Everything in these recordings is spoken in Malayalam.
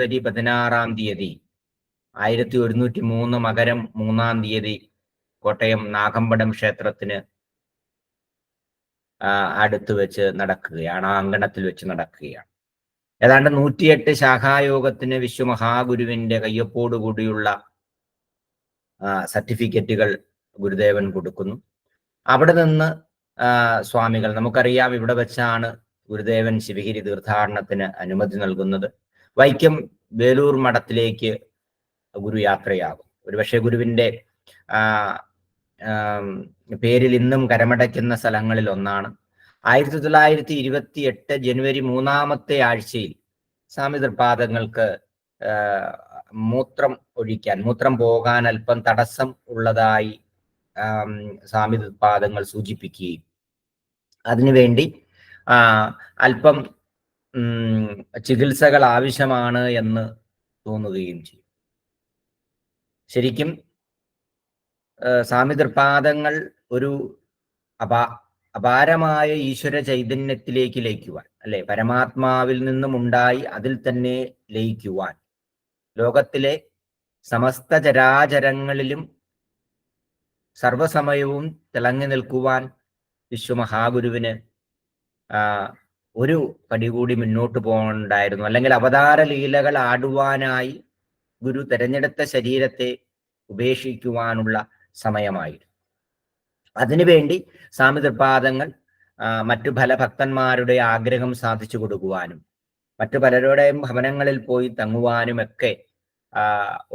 16 1103 മകരം 3 കോട്ടയം നാഗമ്പടം ക്ഷേത്രത്തിന് അടുത്ത് വെച്ച് നടക്കുകയാണ്, ആ അങ്കണത്തിൽ വെച്ച് നടക്കുകയാണ്. ഏതാണ്ട് 108 ശാഖായോഗത്തിന് വിശ്വമഹാഗുരുവിന്റെ കയ്യൊപ്പോടുകൂടിയുള്ള സർട്ടിഫിക്കറ്റുകൾ ഗുരുദേവൻ കൊടുക്കുന്നു. അവിടെ നിന്ന് സ്വാമികൾ, നമുക്കറിയാം ഇവിടെ വെച്ചാണ് ഗുരുദേവൻ ശിവഗിരി തീർത്ഥാടനത്തിന് അനുമതി നൽകുന്നത്. വൈക്കം വേലൂർ മഠത്തിലേക്ക് ഗുരു യാത്രയാകും. ഒരുപക്ഷെ ഗുരുവിന്റെ പേരിൽ ഇന്നും കരമടയ്ക്കുന്ന സ്ഥലങ്ങളിൽ ഒന്നാണ്. 1928 ജനുവരി 3-ാമത്തെ ആഴ്ചയിൽ സ്വാമി തൃപ്പാദങ്ങൾക്ക് മൂത്രം പോകാൻ അല്പം തടസ്സം ഉള്ളതായി സ്വാമി തൃപ്പാദങ്ങൾ സൂചിപ്പിക്കുകയും അതിനുവേണ്ടി അല്പം ചികിത്സകൾ ആവശ്യമാണ് എന്ന് തോന്നുകയും ചെയ്യും. ശരിക്കും സ്വാമി തൃപ്പാദങ്ങൾ ഒരു അപാരമായ ഈശ്വര ചൈതന്യത്തിലേക്ക് ലയിക്കുവാൻ, അല്ലെ, പരമാത്മാവിൽ നിന്നും ഉണ്ടായി അതിൽ തന്നെ ലയിക്കുവാൻ, ലോകത്തിലെ സമസ്ത ചരാചരങ്ങളിലും സർവസമയവും തിളങ്ങി നിൽക്കുവാൻ വിശ്വമഹാഗുരുവിന് ഒരു പടി കൂടി മുന്നോട്ട് പോകണ്ടായിരുന്നു. അല്ലെങ്കിൽ അവതാര ലീലകൾ ആടുവാനായി ഗുരു തെരഞ്ഞെടുത്ത ശരീരത്തെ ഉപേക്ഷിക്കുവാനുള്ള സമയമായിരുന്നു. അതിനുവേണ്ടി സ്വാമി തൃപ്പാദങ്ങൾ മറ്റു പല ഭക്തന്മാരുടെ ആഗ്രഹം സാധിച്ചു കൊടുക്കുവാനും മറ്റു പലരുടെയും ഭവനങ്ങളിൽ പോയി തങ്ങുവാനുമൊക്കെ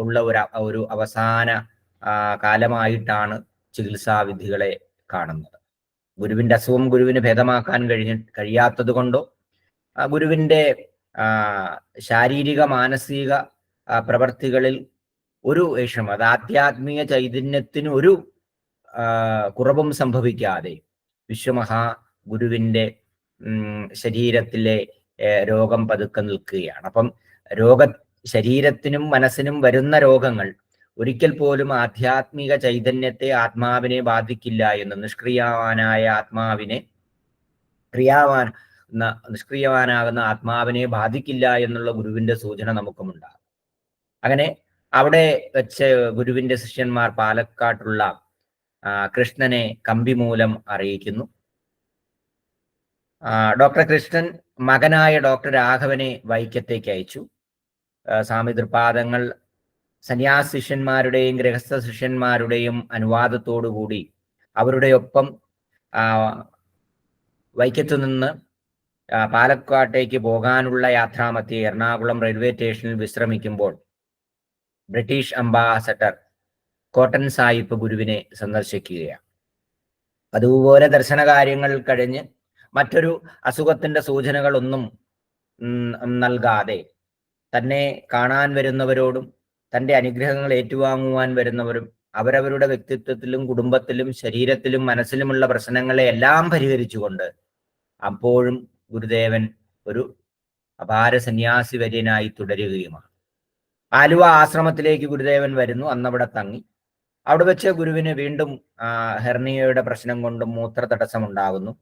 ഉള്ള ഒരു അവസാന കാലമായിട്ടാണ് ചികിത്സാവിധികളെ കാണുന്നത്. ഗുരുവിന്റെ അസുഖം ഗുരുവിന് ഭേദമാക്കാൻ കഴിയാത്തത് കൊണ്ടോ ഗുരുവിന്റെ ശാരീരിക മാനസിക പ്രവർത്തികളിൽ ഒരു വിഷമം, അത് ആധ്യാത്മിക ചൈതന്യത്തിന് ഒരു കുറവും സംഭവിക്കാതെ വിശ്വമഹാഗുരുവിന്റെ ശരീരത്തിലെ രോഗം പതുക്കെ നിൽക്കുകയാണ്. അപ്പം ശരീരത്തിനും മനസ്സിനും വരുന്ന രോഗങ്ങൾ ഒരിക്കൽ പോലും ആധ്യാത്മിക ചൈതന്യത്തെ, ആത്മാവിനെ ബാധിക്കില്ല എന്ന്, നിഷ്ക്രിയവാനായ ആത്മാവിനെ, നിഷ്ക്രിയവാനാകുന്ന ആത്മാവിനെ ബാധിക്കില്ല എന്നുള്ള ഗുരുവിന്റെ സൂചന നമുക്കുമുണ്ടാകും. അങ്ങനെ അവിടെ വെച്ച് ഗുരുവിന്റെ ശിഷ്യന്മാർ പാലക്കാട്ടുള്ള കൃഷ്ണനെ കമ്പി മൂലം അറിയിക്കുന്നു. ഡോക്ടർ കൃഷ്ണൻ മകനായ ഡോക്ടർ രാഘവനെ വൈക്കത്തേക്ക് അയച്ചു. സ്വാമി തൃപ്പാദങ്ങൾ സന്യാസ ശിഷ്യന്മാരുടെയും ഗൃഹസ്ഥ ശിഷ്യന്മാരുടെയും അനുവാദത്തോടുകൂടി അവരുടെ ഒപ്പം വൈക്കത്തു നിന്ന് പാലക്കാട്ടേക്ക് പോകാനുള്ള യാത്രാമധ്യേ എറണാകുളം റെയിൽവേ സ്റ്റേഷനിൽ വിശ്രമിക്കുമ്പോൾ ബ്രിട്ടീഷ് അംബാസഡർ കോട്ടൺ സാഹിബ് ഗുരുവിനെ സന്ദർശിക്കുകയാണ്. അതുപോലെ ദർശന കാര്യങ്ങൾ കഴിഞ്ഞ് മറ്റൊരു അസുഖത്തിന്റെ സൂചനകളൊന്നും നൽകാതെ തന്നെ കാണാൻ വരുന്നവരോടും തൻ്റെ അനുഗ്രഹങ്ങൾ ഏറ്റുവാങ്ങുവാൻ വരുന്നവരും അവരവരുടെ വ്യക്തിത്വത്തിലും കുടുംബത്തിലും ശരീരത്തിലും മനസ്സിലുമുള്ള പ്രശ്നങ്ങളെ എല്ലാം പരിഹരിച്ചുകൊണ്ട് അപ്പോഴും ഗുരുദേവൻ ഒരു അപാര സന്യാസി വര്യനായി തുടരുകയുമാണ്. ആലുവ ആശ്രമത്തിലേക്ക് ഗുരുദേവൻ വരുന്നു. അന്നവിടെ തങ്ങി. അവിടെ വെച്ച് ഗുരുവിന് വീണ്ടും ഹെർണിയയുടെ പ്രശ്നം കൊണ്ടും മൂത്ര തടസ്സം ഉണ്ടാകുന്നു.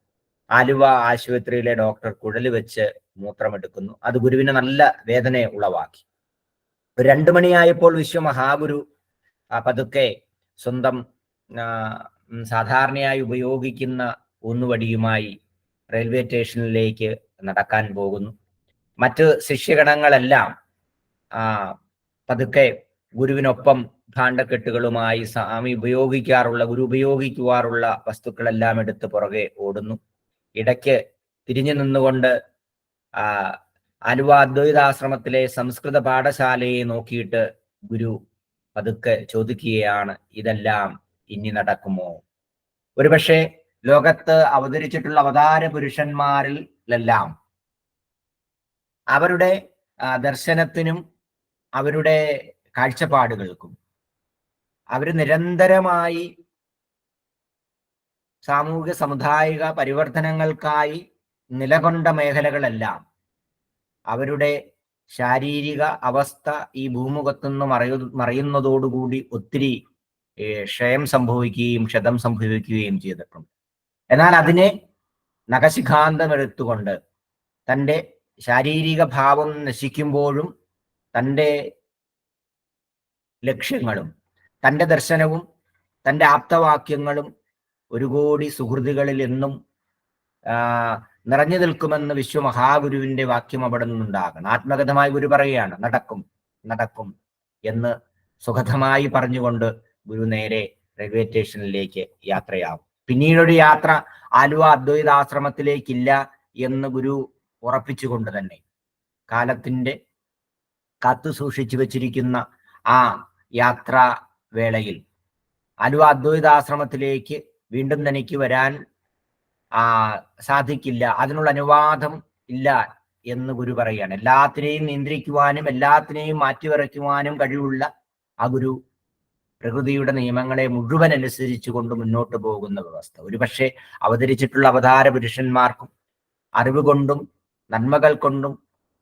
ആലുവ ആശുപത്രിയിലെ ഡോക്ടർ കുഴൽ വെച്ച് മൂത്രമെടുക്കുന്നു. അത് ഗുരുവിന് നല്ല വേദന ഉളവാക്കി. 2 മണിയായപ്പോൾ വിശ്വമഹാഗുരു പതുക്കെ സ്വന്തം സാധാരണയായി ഉപയോഗിക്കുന്ന ഊന്നുവടിയുമായി റെയിൽവേ സ്റ്റേഷനിലേക്ക് നടക്കാൻ പോകുന്നു. മറ്റ് ശിഷ്യഗണങ്ങളെല്ലാം പതുക്കെ ഗുരുവിനൊപ്പം ഭാണ്ഡക്കെട്ടുകളുമായി ഗുരു ഉപയോഗിക്കുവാറുള്ള വസ്തുക്കളെല്ലാം എടുത്ത് പുറകെ ഓടുന്നു. ഇടയ്ക്ക് തിരിഞ്ഞു നിന്നുകൊണ്ട് ആലുവ അദ്വൈതാശ്രമത്തിലെ സംസ്കൃത പാഠശാലയെ നോക്കിയിട്ട് ഗുരു പതുക്കെ ചോദിക്കുകയാണ്, ഇതെല്ലാം ഇനി നടക്കുമോ? ഒരുപക്ഷെ ലോകത്ത് അവതരിച്ചിട്ടുള്ള അവതാര പുരുഷന്മാരിലെല്ലാം അവരുടെ ദർശനത്തിനും അവരുടെ കാഴ്ചപ്പാടുകൾക്കും അവർ നിരന്തരമായി സാമൂഹിക സമുദായിക പരിവർത്തനങ്ങൾക്കായി നിലകൊണ്ട മേഖലകളെല്ലാം അവരുടെ ശാരീരിക അവസ്ഥ ഈ ഭൂമുഖത്തുനിന്ന് മറയുന്നതോടുകൂടി ഒത്തിരി ക്ഷയം സംഭവിക്കുകയും ക്ഷതം സംഭവിക്കുകയും ചെയ്തിട്ടുണ്ട്. എന്നാൽ അതിനെ നഖശിഖാന്തമെടുത്തുകൊണ്ട് തൻ്റെ ശാരീരിക ഭാവം നശിക്കുമ്പോഴും തൻ്റെ ലക്ഷ്യങ്ങളും തൻ്റെ ദർശനവും തൻ്റെ ആപ്തവാക്യങ്ങളും 1 കോടി സുഹൃത്തുക്കളിൽ എന്നും നിറഞ്ഞു നിൽക്കുമെന്ന് വിശ്വമഹാഗുരുവിന്റെ വാക്യം അവിടെ നിന്നുണ്ടാകണം. ആത്മകഥമായി ഗുരു പറയുകയാണ്, നടക്കും നടക്കും എന്ന് സുഖതമായി പറഞ്ഞുകൊണ്ട് ഗുരു നേരെ റെയിൽവേ സ്റ്റേഷനിലേക്ക് യാത്രയാവും. പിന്നീടൊരു യാത്ര ആലുവ അദ്വൈതാശ്രമത്തിലേക്കില്ല എന്ന് ഗുരു ഉറപ്പിച്ചുകൊണ്ട് തന്നെ കാലത്തിന്റെ കാത്തു സൂക്ഷിച്ചു വെച്ചിരിക്കുന്ന ആ യാത്രാ വേളയിൽ ആലുവ അദ്വൈതാശ്രമത്തിലേക്ക് വീണ്ടും തനിക്ക് വരാൻ സാധിക്കില്ല, അതിനുള്ള അനുവാദം ഇല്ല എന്ന് ഗുരു പറയുകയാണ്. എല്ലാത്തിനെയും നിയന്ത്രിക്കുവാനും എല്ലാത്തിനെയും മാറ്റിവരയ്ക്കുവാനും കഴിവുള്ള ആ ഗുരു പ്രകൃതിയുടെ നിയമങ്ങളെ മുഴുവൻ അനുസരിച്ചുകൊണ്ട് മുന്നോട്ട് പോകുന്ന വ്യവസ്ഥ. ഒരുപക്ഷെ അവതരിച്ചിട്ടുള്ള അവതാര പുരുഷന്മാർക്കും അറിവ് കൊണ്ടും നന്മകൾ കൊണ്ടും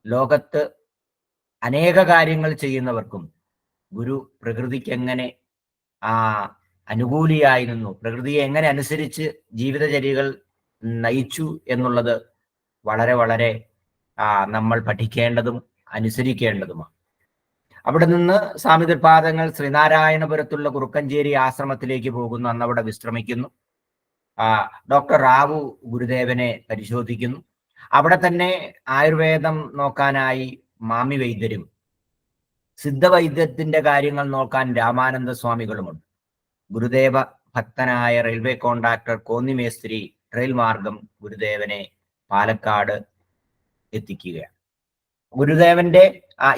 ലോകത്ത് അനേക കാര്യങ്ങൾ ചെയ്യുന്നവർക്കും ഗുരു പ്രകൃതിക്ക് എങ്ങനെ അനുകൂലിയായിരുന്നു, പ്രകൃതിയെ എങ്ങനെ അനുസരിച്ച് ജീവിതചര്യകൾ നയിച്ചു എന്നുള്ളത് വളരെ വളരെ നമ്മൾ പഠിക്കേണ്ടതും അനുസരിക്കേണ്ടതുമാണ്. അവിടെ നിന്ന് സ്വാമിതൃപാദങ്ങൾ ശ്രീനാരായണപുരത്തുള്ള കുറുക്കഞ്ചേരി ആശ്രമത്തിലേക്ക് പോകുന്നു. അന്ന് അവിടെ വിശ്രമിക്കുന്നു. ഡോക്ടർ റാവു ഗുരുദേവനെ പരിശോധിക്കുന്നു. അവിടെ തന്നെ ആയുർവേദം നോക്കാനായി മാമി വൈദ്യരും സിദ്ധവൈദ്യത്തിന്റെ കാര്യങ്ങൾ നോക്കാൻ രാമാനന്ദ സ്വാമികളുമുണ്ട്. ഗുരുദേവ ഭക്തനായ റെയിൽവേ കോൺട്രാക്ടർ കോന്നിമേസ്ത്രി ട്രെയിൽ മാർഗം ഗുരുദേവനെ പാലക്കാട് എത്തിക്കുകയാണ്. ഗുരുദേവന്റെ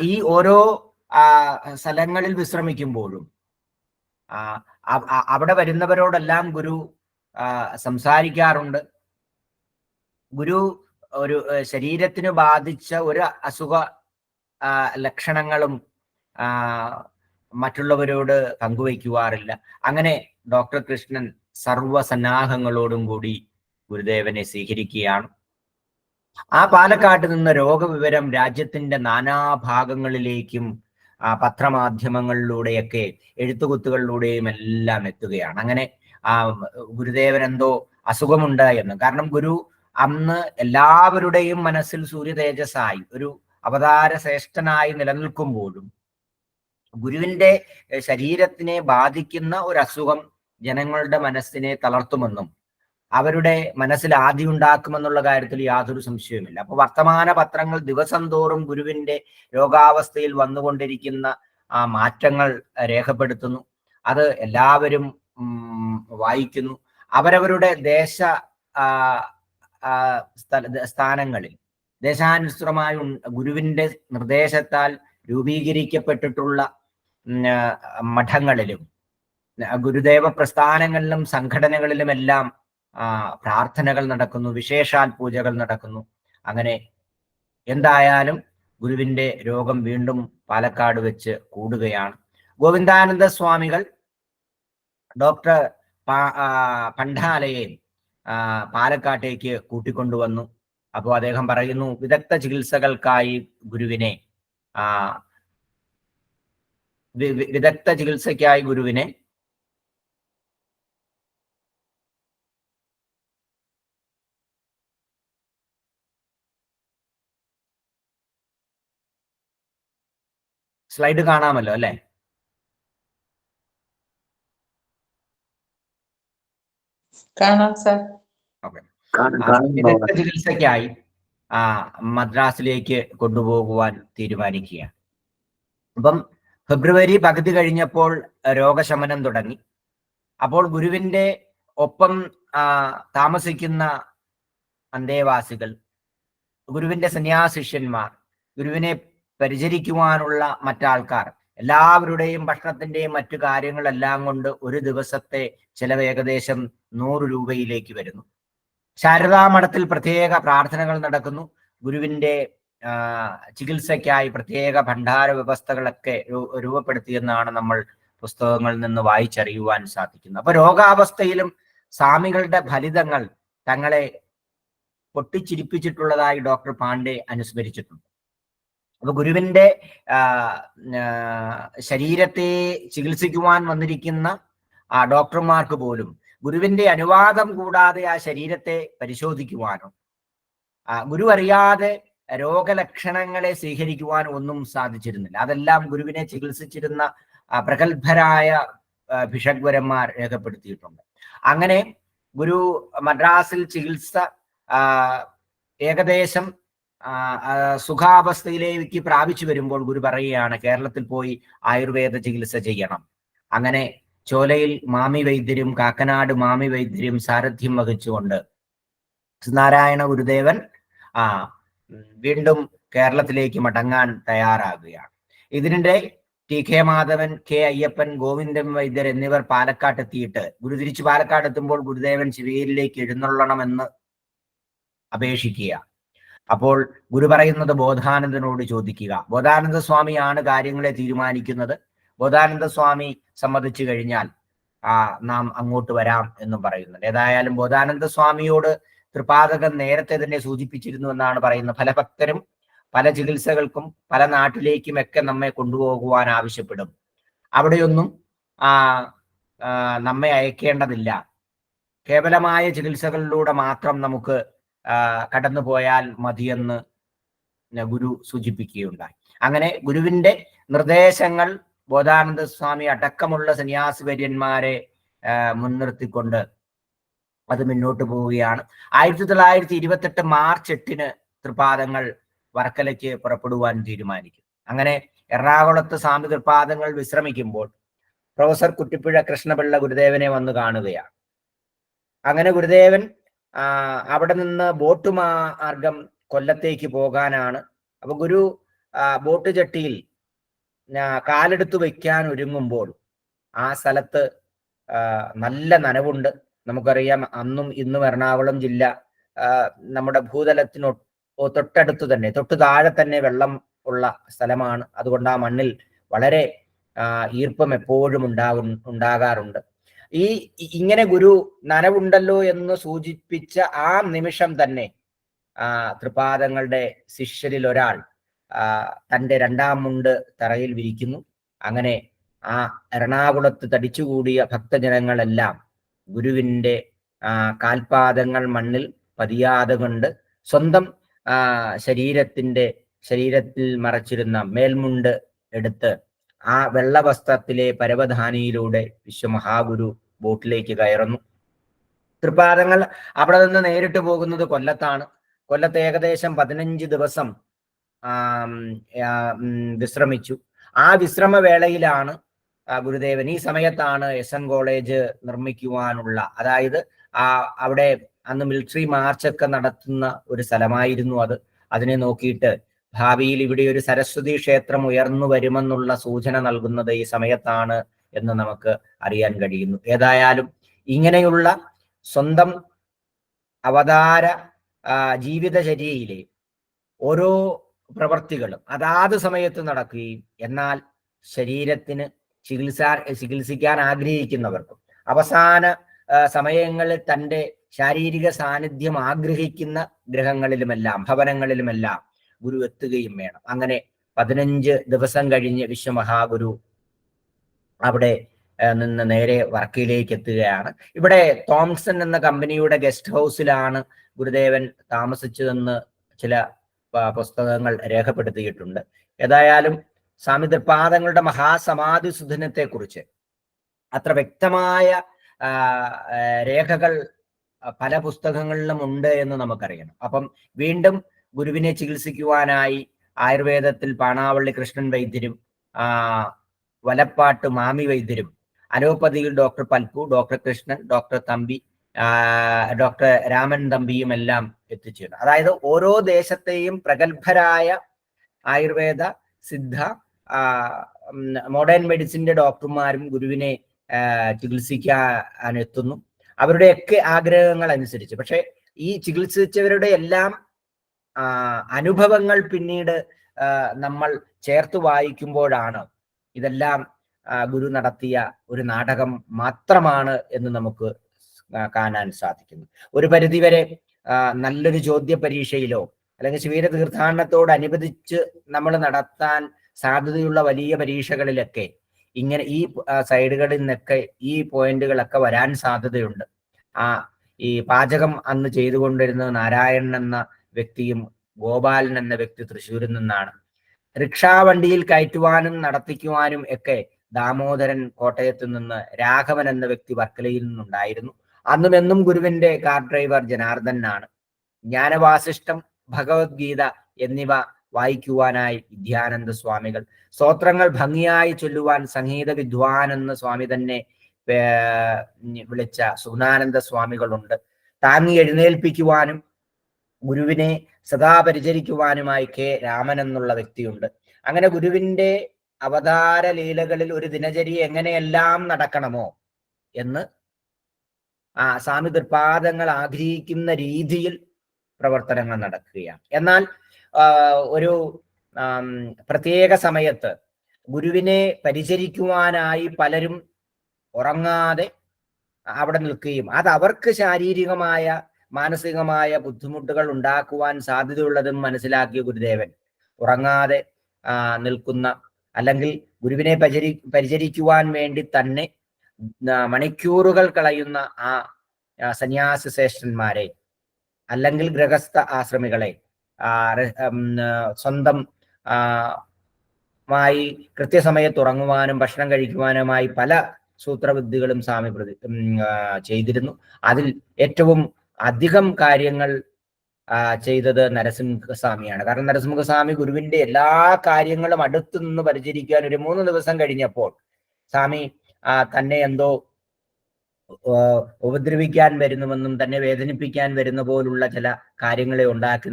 ഈ ഓരോ സ്ഥലങ്ങളിൽ വിശ്രമിക്കുമ്പോഴും അവിടെ വരുന്നവരോടെല്ലാം ഗുരു സംസാരിക്കാറുണ്ട്. ഗുരു ഒരു ശരീരത്തിന് ബാധിച്ച ഒരു അസുഖ ലക്ഷണങ്ങളും മറ്റുള്ളവരോട് പങ്കുവയ്ക്കുവാറില്ല. അങ്ങനെ ഡോക്ടർ കൃഷ്ണൻ സർവസന്നാഹങ്ങളോടും കൂടി ഗുരുദേവനെ സ്വീകരിക്കുകയാണ്. ആ പാലക്കാട്ട് നിന്ന് രോഗവിവരം രാജ്യത്തിന്റെ നാനാഭാഗങ്ങളിലേക്കും പത്രമാധ്യമങ്ങളിലൂടെയൊക്കെ എഴുത്തുകുത്തുകളിലൂടെയും എല്ലാം എത്തുകയാണ്. അങ്ങനെ ഗുരുദേവൻ എന്തോ അസുഖമുണ്ട് എന്ന്. കാരണം ഗുരു അന്ന് എല്ലാവരുടെയും മനസ്സിൽ സൂര്യ തേജസ്സായി ഒരു അവതാര ശ്രേഷ്ഠനായി നിലനിൽക്കുമ്പോഴും ഗുരുവിന്റെ ശരീരത്തിനെ ബാധിക്കുന്ന ഒരു അസുഖം ജനങ്ങളുടെ മനസ്സിനെ തളർത്തുമെന്നും അവരുടെ മനസ്സിൽ ആദി ഉണ്ടാക്കുമെന്നുള്ള കാര്യത്തിൽ യാതൊരു സംശയവുമില്ല. അപ്പൊ വർത്തമാന പത്രങ്ങൾ ദിവസം തോറും ഗുരുവിന്റെ രോഗാവസ്ഥയിൽ വന്നുകൊണ്ടിരിക്കുന്ന മാറ്റങ്ങൾ രേഖപ്പെടുത്തുന്നു. അത് എല്ലാവരും വായിക്കുന്നു. അവരവരുടെ സ്ഥാനങ്ങളിൽ ദേശാനുസൃതമായി ഗുരുവിന്റെ നിർദ്ദേശത്താൽ രൂപീകരിക്കപ്പെട്ടിട്ടുള്ള മഠങ്ങളിലും ഗുരുദേവ പ്രസ്ഥാനങ്ങളിലും സംഘടനകളിലുമെല്ലാം പ്രാർത്ഥനകൾ നടക്കുന്നു, വിശേഷാൽ പൂജകൾ നടക്കുന്നു. അങ്ങനെ എന്തായാലും ഗുരുവിന്റെ രോഗം വീണ്ടും പാലക്കാട് വെച്ച് കൂടുകയാണ്. ഗോവിന്ദാനന്ദ സ്വാമികൾ ഡോക്ടർ പണ്ഡാലയെ പാലക്കാട്ടേക്ക് കൂട്ടിക്കൊണ്ടുവന്നു. അപ്പോൾ അദ്ദേഹം പറയുന്നു, വിദഗ്ധ ചികിത്സകൾക്കായി ഗുരുവിനെ സ്ലൈഡ് കാണാമല്ലോ അല്ലെ? കാണാം സർ. വിദഗ്ധ ചികിത്സയ്ക്കായി മദ്രാസിലേക്ക് കൊണ്ടുപോകുവാൻ തീരുമാനിക്കുകയാണ്. അപ്പം ഫെബ്രുവരി പകുതി കഴിഞ്ഞപ്പോൾ രോഗശമനം തുടങ്ങി. അപ്പോൾ ഗുരുവിന്റെ ഒപ്പം താമസിക്കുന്ന അന്തേവാസികൾ, ഗുരുവിന്റെ സന്യാസിഷ്യന്മാർ, ഗുരുവിനെ പരിചരിക്കുവാനുള്ള മറ്റാൾക്കാർ എല്ലാവരുടെയും ഭക്ഷണത്തിന്റെയും മറ്റു കാര്യങ്ങളെല്ലാം കൊണ്ട് ഒരു ദിവസത്തെ ചിലവ് ഏകദേശം 100 രൂപയിലേക്ക് വരുന്നു. ശാരദാമഠത്തിൽ പ്രത്യേക പ്രാർത്ഥനകൾ നടക്കുന്നു. ഗുരുവിന്റെ ചികിത്സയ്ക്കായി പ്രത്യേക ഭണ്ഡാര വ്യവസ്ഥകളൊക്കെ രൂപപ്പെടുത്തിയെന്നാണ് നമ്മൾ പുസ്തകങ്ങളിൽ നിന്ന് വായിച്ചറിയുവാൻ സാധിക്കുന്നത്. അപ്പൊ രോഗാവസ്ഥയിലും സ്വാമികളുടെ ഫലിതങ്ങൾ തങ്ങളെ പൊട്ടിച്ചിരിപ്പിച്ചിട്ടുള്ളതായി ഡോക്ടർ പാണ്ഡെ അനുസ്മരിച്ചിട്ടുണ്ട്. അപ്പൊ ഗുരുവിന്റെ ശരീരത്തെ ചികിത്സിക്കുവാൻ വന്നിരിക്കുന്ന ഡോക്ടർമാർക്ക് പോലും ഗുരുവിന്റെ അനുവാദം കൂടാതെ ആ ശരീരത്തെ പരിശോധിക്കുവാനോ ഗുരു അറിയാതെ രോഗലക്ഷണങ്ങളെ സ്വീകരിക്കുവാൻ ഒന്നും സാധിച്ചിരുന്നില്ല. അതെല്ലാം ഗുരുവിനെ ചികിത്സിച്ചിരുന്ന പ്രഗത്ഭരായ ഭിഷഗ്വരന്മാർ രേഖപ്പെടുത്തിയിട്ടുണ്ട്. അങ്ങനെ ഗുരു മദ്രാസിൽ ചികിത്സ ഏകദേശം സുഖാവസ്ഥയിലേക്ക് പ്രാപിച്ചു വരുമ്പോൾ ഗുരു പറയുകയാണ് കേരളത്തിൽ പോയി ആയുർവേദ ചികിത്സ ചെയ്യണം. അങ്ങനെ ചോലയിൽ മാമി വൈദ്യരും കാക്കനാട് മാമി വൈദ്യരും സാരഥ്യം വഹിച്ചുകൊണ്ട് നാരായണ ഗുരുദേവൻ വീണ്ടും കേരളത്തിലേക്ക് മടങ്ങാൻ തയ്യാറാകുകയാണ്. ഇതിനിടെ T K Madhavan, K Ayyappan, Govindan Vaidyar എന്നിവർ പാലക്കാട്ട് എത്തിയിട്ട് ഗുരു തിരിച്ചു പാലക്കാട് എത്തുമ്പോൾ ഗുരുദേവൻ ശിവഗിരിയിലേക്ക് എഴുന്നള്ളണമെന്ന് അപേക്ഷിക്കുക. അപ്പോൾ ഗുരു പറയുന്നത് ബോധാനന്ദനോട് ചോദിക്കുക. ബോധാനന്ദ സ്വാമിയാണ് കാര്യങ്ങളെ തീരുമാനിക്കുന്നത്. ബോധാനന്ദ സ്വാമി സമ്മതിച്ചു കഴിഞ്ഞാൽ നാം അങ്ങോട്ട് വരാം എന്നും പറയുന്നുണ്ട്. ഏതായാലും ബോധാനന്ദ സ്വാമിയോട് തൃപാദകൻ നേരത്തെ തന്നെ സൂചിപ്പിച്ചിരുന്നു എന്നാണ് പറയുന്നത്. പല ഭക്തരും പല ചികിത്സകൾക്കും പല നാട്ടിലേക്കും ഒക്കെ നമ്മെ കൊണ്ടുപോകുവാൻ ആവശ്യപ്പെടും. അവിടെയൊന്നും നമ്മെ അയക്കേണ്ടതില്ല. കേവലമായ ചികിത്സകളിലൂടെ മാത്രം നമുക്ക് കടന്നു പോയാൽ മതിയെന്ന് ഗുരു സൂചിപ്പിക്കുകയുണ്ടായി. അങ്ങനെ ഗുരുവിന്റെ നിർദ്ദേശങ്ങൾ ബോധാനന്ദ സ്വാമി അടക്കമുള്ള സന്യാസിവര്യന്മാരെ മുൻനിർത്തിക്കൊണ്ട് അത് മുന്നോട്ട് പോവുകയാണ്. 1928 മാർച്ച് 8 തൃപാദങ്ങൾ വർക്കലയ്ക്ക് പുറപ്പെടുവാൻ തീരുമാനിക്കും. അങ്ങനെ എറണാകുളത്ത് സ്വാമി തൃപാദങ്ങൾ വിശ്രമിക്കുമ്പോൾ പ്രൊഫസർ കുറ്റിപ്പുഴ കൃഷ്ണപിള്ള ഗുരുദേവനെ വന്ന് കാണുകയാണ്. അങ്ങനെ ഗുരുദേവൻ അവിടെ നിന്ന് ബോട്ട് മാർഗം കൊല്ലത്തേക്ക് പോകാനാണ്. അപ്പൊ ഗുരു ബോട്ട് ചട്ടിയിൽ കാലെടുത്ത് വയ്ക്കാൻ ഒരുങ്ങുമ്പോൾ ആ സ്ഥലത്ത് നല്ല നനവുണ്ട്. നമുക്കറിയാം, അന്നും ഇന്നും എറണാകുളം ജില്ല നമ്മുടെ ഭൂതലത്തിനൊ തൊട്ടടുത്ത് തന്നെ, തൊട്ടു താഴെ തന്നെ വെള്ളം ഉള്ള സ്ഥലമാണ്. അതുകൊണ്ട് ആ മണ്ണിൽ വളരെ ഈർപ്പം എപ്പോഴും ഉണ്ടാകാറുണ്ട്. ഇങ്ങനെ ഗുരു നനവുണ്ടല്ലോ എന്ന് സൂചിപ്പിച്ച ആ നിമിഷം തന്നെ തൃപാദങ്ങളുടെ ശിഷ്യരിൽ ഒരാൾ തൻ്റെ 2ാം മുണ്ട് തറയിൽ വിരിക്കുന്നു. അങ്ങനെ ആ എറണാകുളത്ത് തടിച്ചുകൂടിയ ഭക്തജനങ്ങളെല്ലാം ഗുരുവിൻ്റെ കാൽപാദങ്ങൾ മണ്ണിൽ പതിയാതെ കൊണ്ട് സ്വന്തം ശരീരത്തിൽ മറച്ചിരുന്ന മേൽമുണ്ട് എടുത്ത് ആ വെള്ളവസ്ത്രത്തിലെ പരവധാനിയിലൂടെ വിശ്വമഹാഗുരു ബോട്ടിലേക്ക് കയറുന്നു. തൃപാദങ്ങൾ അവിടെ നിന്ന് നേരിട്ട് പോകുന്നത് കൊല്ലത്താണ്. കൊല്ലത്ത് ഏകദേശം 15 ദിവസം വിശ്രമിച്ചു. ആ വിശ്രമ വേളയിലാണ് ഗുരുദേവൻ, ഈ സമയത്താണ് SN കോളേജ് നിർമ്മിക്കുവാനുള്ള, അതായത് അവിടെ അന്ന് മിലിറ്ററി മാർച്ചൊക്കെ നടത്തുന്ന ഒരു സ്ഥലമായിരുന്നു അത്. അതിനെ നോക്കിയിട്ട് ഭാവിയിൽ ഇവിടെ ഒരു സരസ്വതി ക്ഷേത്രം ഉയർന്നു വരുമെന്നുള്ള സൂചന നൽകുന്നത് ഈ സമയത്താണ് എന്ന് നമുക്ക് അറിയാൻ കഴിയുന്നു. ഏതായാലും ഇങ്ങനെയുള്ള സ്വന്തം അവതാര ജീവിതചര്യയിലെ ഓരോ പ്രവർത്തികളും അതാത് സമയത്ത് നടക്കുകയും എന്നാൽ ശരീരത്തിന് ചികിത്സിക്കാൻ ആഗ്രഹിക്കുന്നവർക്കും അവസാന സമയങ്ങളിൽ തൻ്റെ ശാരീരിക സാന്നിധ്യം ആഗ്രഹിക്കുന്ന ഗ്രഹങ്ങളിലുമെല്ലാം ഭവനങ്ങളിലുമെല്ലാം ഗുരു എത്തുകയും വേണം. അങ്ങനെ 15 ദിവസം കഴിഞ്ഞ് വിശ്വമഹാഗുരു അവിടെ നിന്ന് നേരെ വർക്കയിലേക്ക് എത്തുകയാണ്. ഇവിടെ തോംസൺ എന്ന കമ്പനിയുടെ ഗസ്റ്റ് ഹൗസിലാണ് ഗുരുദേവൻ താമസിച്ചതെന്ന് ചില പുസ്തകങ്ങൾ രേഖപ്പെടുത്തിയിട്ടുണ്ട്. ഏതായാലും സ്വാമി തൃപാദങ്ങളുടെ മഹാസമാധി സുദിനത്തെ കുറിച്ച് അത്ര വ്യക്തമായ രേഖകൾ പല പുസ്തകങ്ങളിലും ഉണ്ട് എന്ന് നമുക്കറിയണം. അപ്പം വീണ്ടും ഗുരുവിനെ ചികിത്സിക്കുവാനായി ആയുർവേദത്തിൽ പാണാവള്ളി കൃഷ്ണൻ വൈദ്യരും വലപ്പാട്ട് മാമി വൈദ്യരും, അലോപ്പതിയിൽ doctor Palpu, doctor Krishnan, doctor Thampi, doctor Raman തമ്പിയും എല്ലാം എത്തിച്ചേർന്നു. അതായത് ഓരോ ദേശത്തെയും പ്രഗത്ഭരായ ആയുർവേദ, സിദ്ധ, മോഡേൺ മെഡിസിന്റെ ഡോക്ടർമാരും ഗുരുവിനെ ചികിത്സിക്കാൻ എത്തുന്നു. അവരുടെയൊക്കെ ആഗ്രഹങ്ങൾ അനുസരിച്ച്. പക്ഷെ ഈ ചികിത്സിച്ചവരുടെ എല്ലാം അനുഭവങ്ങൾ പിന്നീട് നമ്മൾ ചേർത്ത് വായിക്കുമ്പോഴാണ് ഇതെല്ലാം ഗുരു നടത്തിയ ഒരു നാടകം മാത്രമാണ് എന്ന് നമുക്ക് കാണാൻ സാധിക്കുന്നു. ഒരു പരിധിവരെ നല്ലൊരു ചോദ്യ പരീക്ഷയിലോ അല്ലെങ്കിൽ ശിവീര തീർത്ഥാടനത്തോടനുബന്ധിച്ച് നമ്മൾ നടത്താൻ സാധ്യതയുള്ള വലിയ പരീക്ഷകളിലൊക്കെ ഇങ്ങനെ ഈ സൈഡുകളിൽ നിന്നൊക്കെ ഈ പോയിന്റുകളൊക്കെ വരാൻ സാധ്യതയുണ്ട്. ഈ പാചകം അന്ന് ചെയ്തുകൊണ്ടിരുന്ന നാരായണൻ എന്ന വ്യക്തിയും ഗോപാലൻ എന്ന വ്യക്തി തൃശ്ശൂരിൽ നിന്നാണ്. റിക്ഷാ വണ്ടിയിൽ കയറ്റുവാനും നടത്തിക്കുവാനും ഒക്കെ ദാമോദരൻ കോട്ടയത്ത് നിന്ന്, രാഘവൻ എന്ന വ്യക്തി വർക്കലയിൽ നിന്നുണ്ടായിരുന്നു. അന്നും എന്നും ഗുരുവിന്റെ കാർ ഡ്രൈവർ ജനാർദ്ദനാണ്. ജ്ഞാനവാസിഷ്ടം, ഭഗവത്ഗീത എന്നിവ വായിക്കുവാനായി വിദ്യാനന്ദ സ്വാമികൾ, സ്തോത്രങ്ങൾ ഭംഗിയായി ചൊല്ലുവാൻ സംഗീത വിദ്വാൻ എന്ന് സ്വാമി തന്നെ വിളിച്ച സുഗുണാനന്ദ സ്വാമികളുണ്ട്. താങ്ങി എഴുന്നേൽപ്പിക്കുവാനും ഗുരുവിനെ സദാ പരിചരിക്കുവാനുമായി കെ രാമൻ എന്നുള്ള വ്യക്തിയുണ്ട്. അങ്ങനെ ഗുരുവിന്റെ അവതാര ലീലകളിൽ ഒരു ദിനചര്യ എങ്ങനെയെല്ലാം നടക്കണമോ എന്ന് സ്വാമി തൃപാദങ്ങൾ ആഗ്രഹിക്കുന്ന രീതിയിൽ പ്രവർത്തനങ്ങൾ നടക്കുകയാണ്. എന്നാൽ ഒരു പ്രത്യേക സമയത്ത് ഗുരുവിനെ പരിചരിക്കുവാനായി പലരും ഉറങ്ങാതെ അവിടെ നിൽക്കുകയും അത് അവർക്ക് ശാരീരികമായ മാനസികമായ ബുദ്ധിമുട്ടുകൾ ഉണ്ടാക്കുവാൻ സാധ്യതയുള്ളതും മനസ്സിലാക്കിയ ഗുരുദേവൻ ഉറങ്ങാതെ നിൽക്കുന്ന, അല്ലെങ്കിൽ ഗുരുവിനെ പരിചരിക്കുവാൻ വേണ്ടി തന്നെ മണിക്കൂറുകൾ കളയുന്ന ആ സന്യാസി ശ്രേഷ്ഠന്മാരെ, അല്ലെങ്കിൽ ഗൃഹസ്ഥ ആശ്രമികളെ സ്വന്തം മായി കൃത്യസമയത്ത് ഉറങ്ങുവാനും ഭക്ഷണം കഴിക്കുവാനുമായി പല സൂത്രവിദ്യകളും സ്വാമി ചെയ്തിരുന്നു. അതിൽ ഏറ്റവും അധികം കാര്യങ്ങൾ ചെയ്തത് നരസിംഹസ്വാമിയാണ്. കാരണം നരസിംഹസ്വാമി ഗുരുവിന്റെ എല്ലാ കാര്യങ്ങളും അടുത്തു നിന്ന് പരിചരിക്കാൻ ഒരു 3 ദിവസം കഴിഞ്ഞപ്പോൾ സ്വാമി തന്നെ എന്തോ ഉപദ്രവിക്കാൻ വരുന്നുവെന്നും തന്നെ വേദനിപ്പിക്കാൻ വരുന്ന പോലുള്ള ചില കാര്യങ്ങളെ ഉണ്ടാക്കി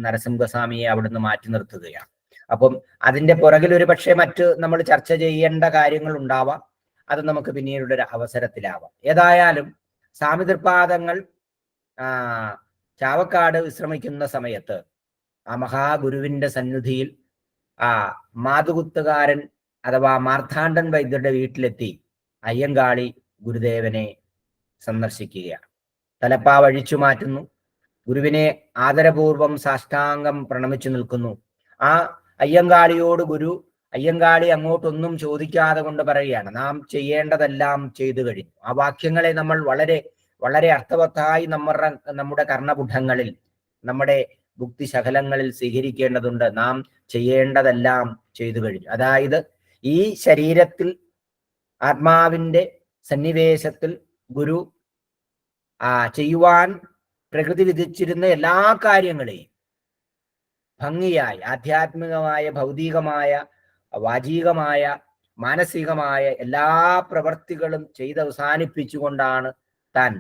നരസിംഹസ്വാമിയെ അവിടുന്ന് മാറ്റി നിർത്തുകയാണ്. അപ്പം അതിന്റെ പുറകിൽ ഒരു പക്ഷേ മറ്റ് നമ്മൾ ചർച്ച ചെയ്യേണ്ട കാര്യങ്ങൾ ഉണ്ടാവാം. അത് നമുക്ക് പിന്നീട് അവസരത്തിലാവാം. ഏതായാലും സ്വാമി തൃപാദങ്ങൾ ചാവക്കാട് വിശ്രമിക്കുന്ന സമയത്ത് ആ മഹാഗുരുവിന്റെ സന്നിധിയിൽ മാതുകുത്തുകാരൻ അഥവാ മാർത്താണ്ഡൻ വൈദ്യരുടെ വീട്ടിലെത്തി അയ്യങ്കാളി ഗുരുദേവനെ സന്ദർശിക്കുകയാണ്. തലപ്പാവ് അഴിച്ചു മാറ്റുന്നു. ഗുരുവിനെ ആദരപൂർവം സാഷ്ടാംഗം പ്രണമിച്ചു നിൽക്കുന്നു. ആ അയ്യങ്കാളിയോട് അയ്യങ്കാളി അങ്ങോട്ടൊന്നും ചോദിക്കാതെ കൊണ്ട് പറയുകയാണ്, നാം ചെയ്യേണ്ടതെല്ലാം ചെയ്തു കഴിഞ്ഞു. ആ വാക്യങ്ങളെ നമ്മൾ വളരെ വളരെ അർത്ഥവത്തായി നമ്മുടെ കർണപുഠങ്ങളിൽ, നമ്മുടെ ഭുക്തിശകലങ്ങളിൽ സ്വീകരിക്കേണ്ടതുണ്ട്. നാം ചെയ്യേണ്ടതെല്ലാം ചെയ്തു കഴിഞ്ഞു. അതായത് ഈ ശരീരത്തിൽ ആത്മാവിന്റെ സന്നിവേശത്തിൽ ഗുരു ചെയ്യുവാൻ പ്രകൃതി വിധിച്ചിരുന്ന എല്ലാ കാര്യങ്ങളെയും ഭംഗിയായി ആധ്യാത്മികമായ, ഭൗതികമായ, വാചികമായ, മാനസികമായ എല്ലാ പ്രവർത്തികളും ചെയ്തവസാനിപ്പിച്ചുകൊണ്ടാണ് താൻ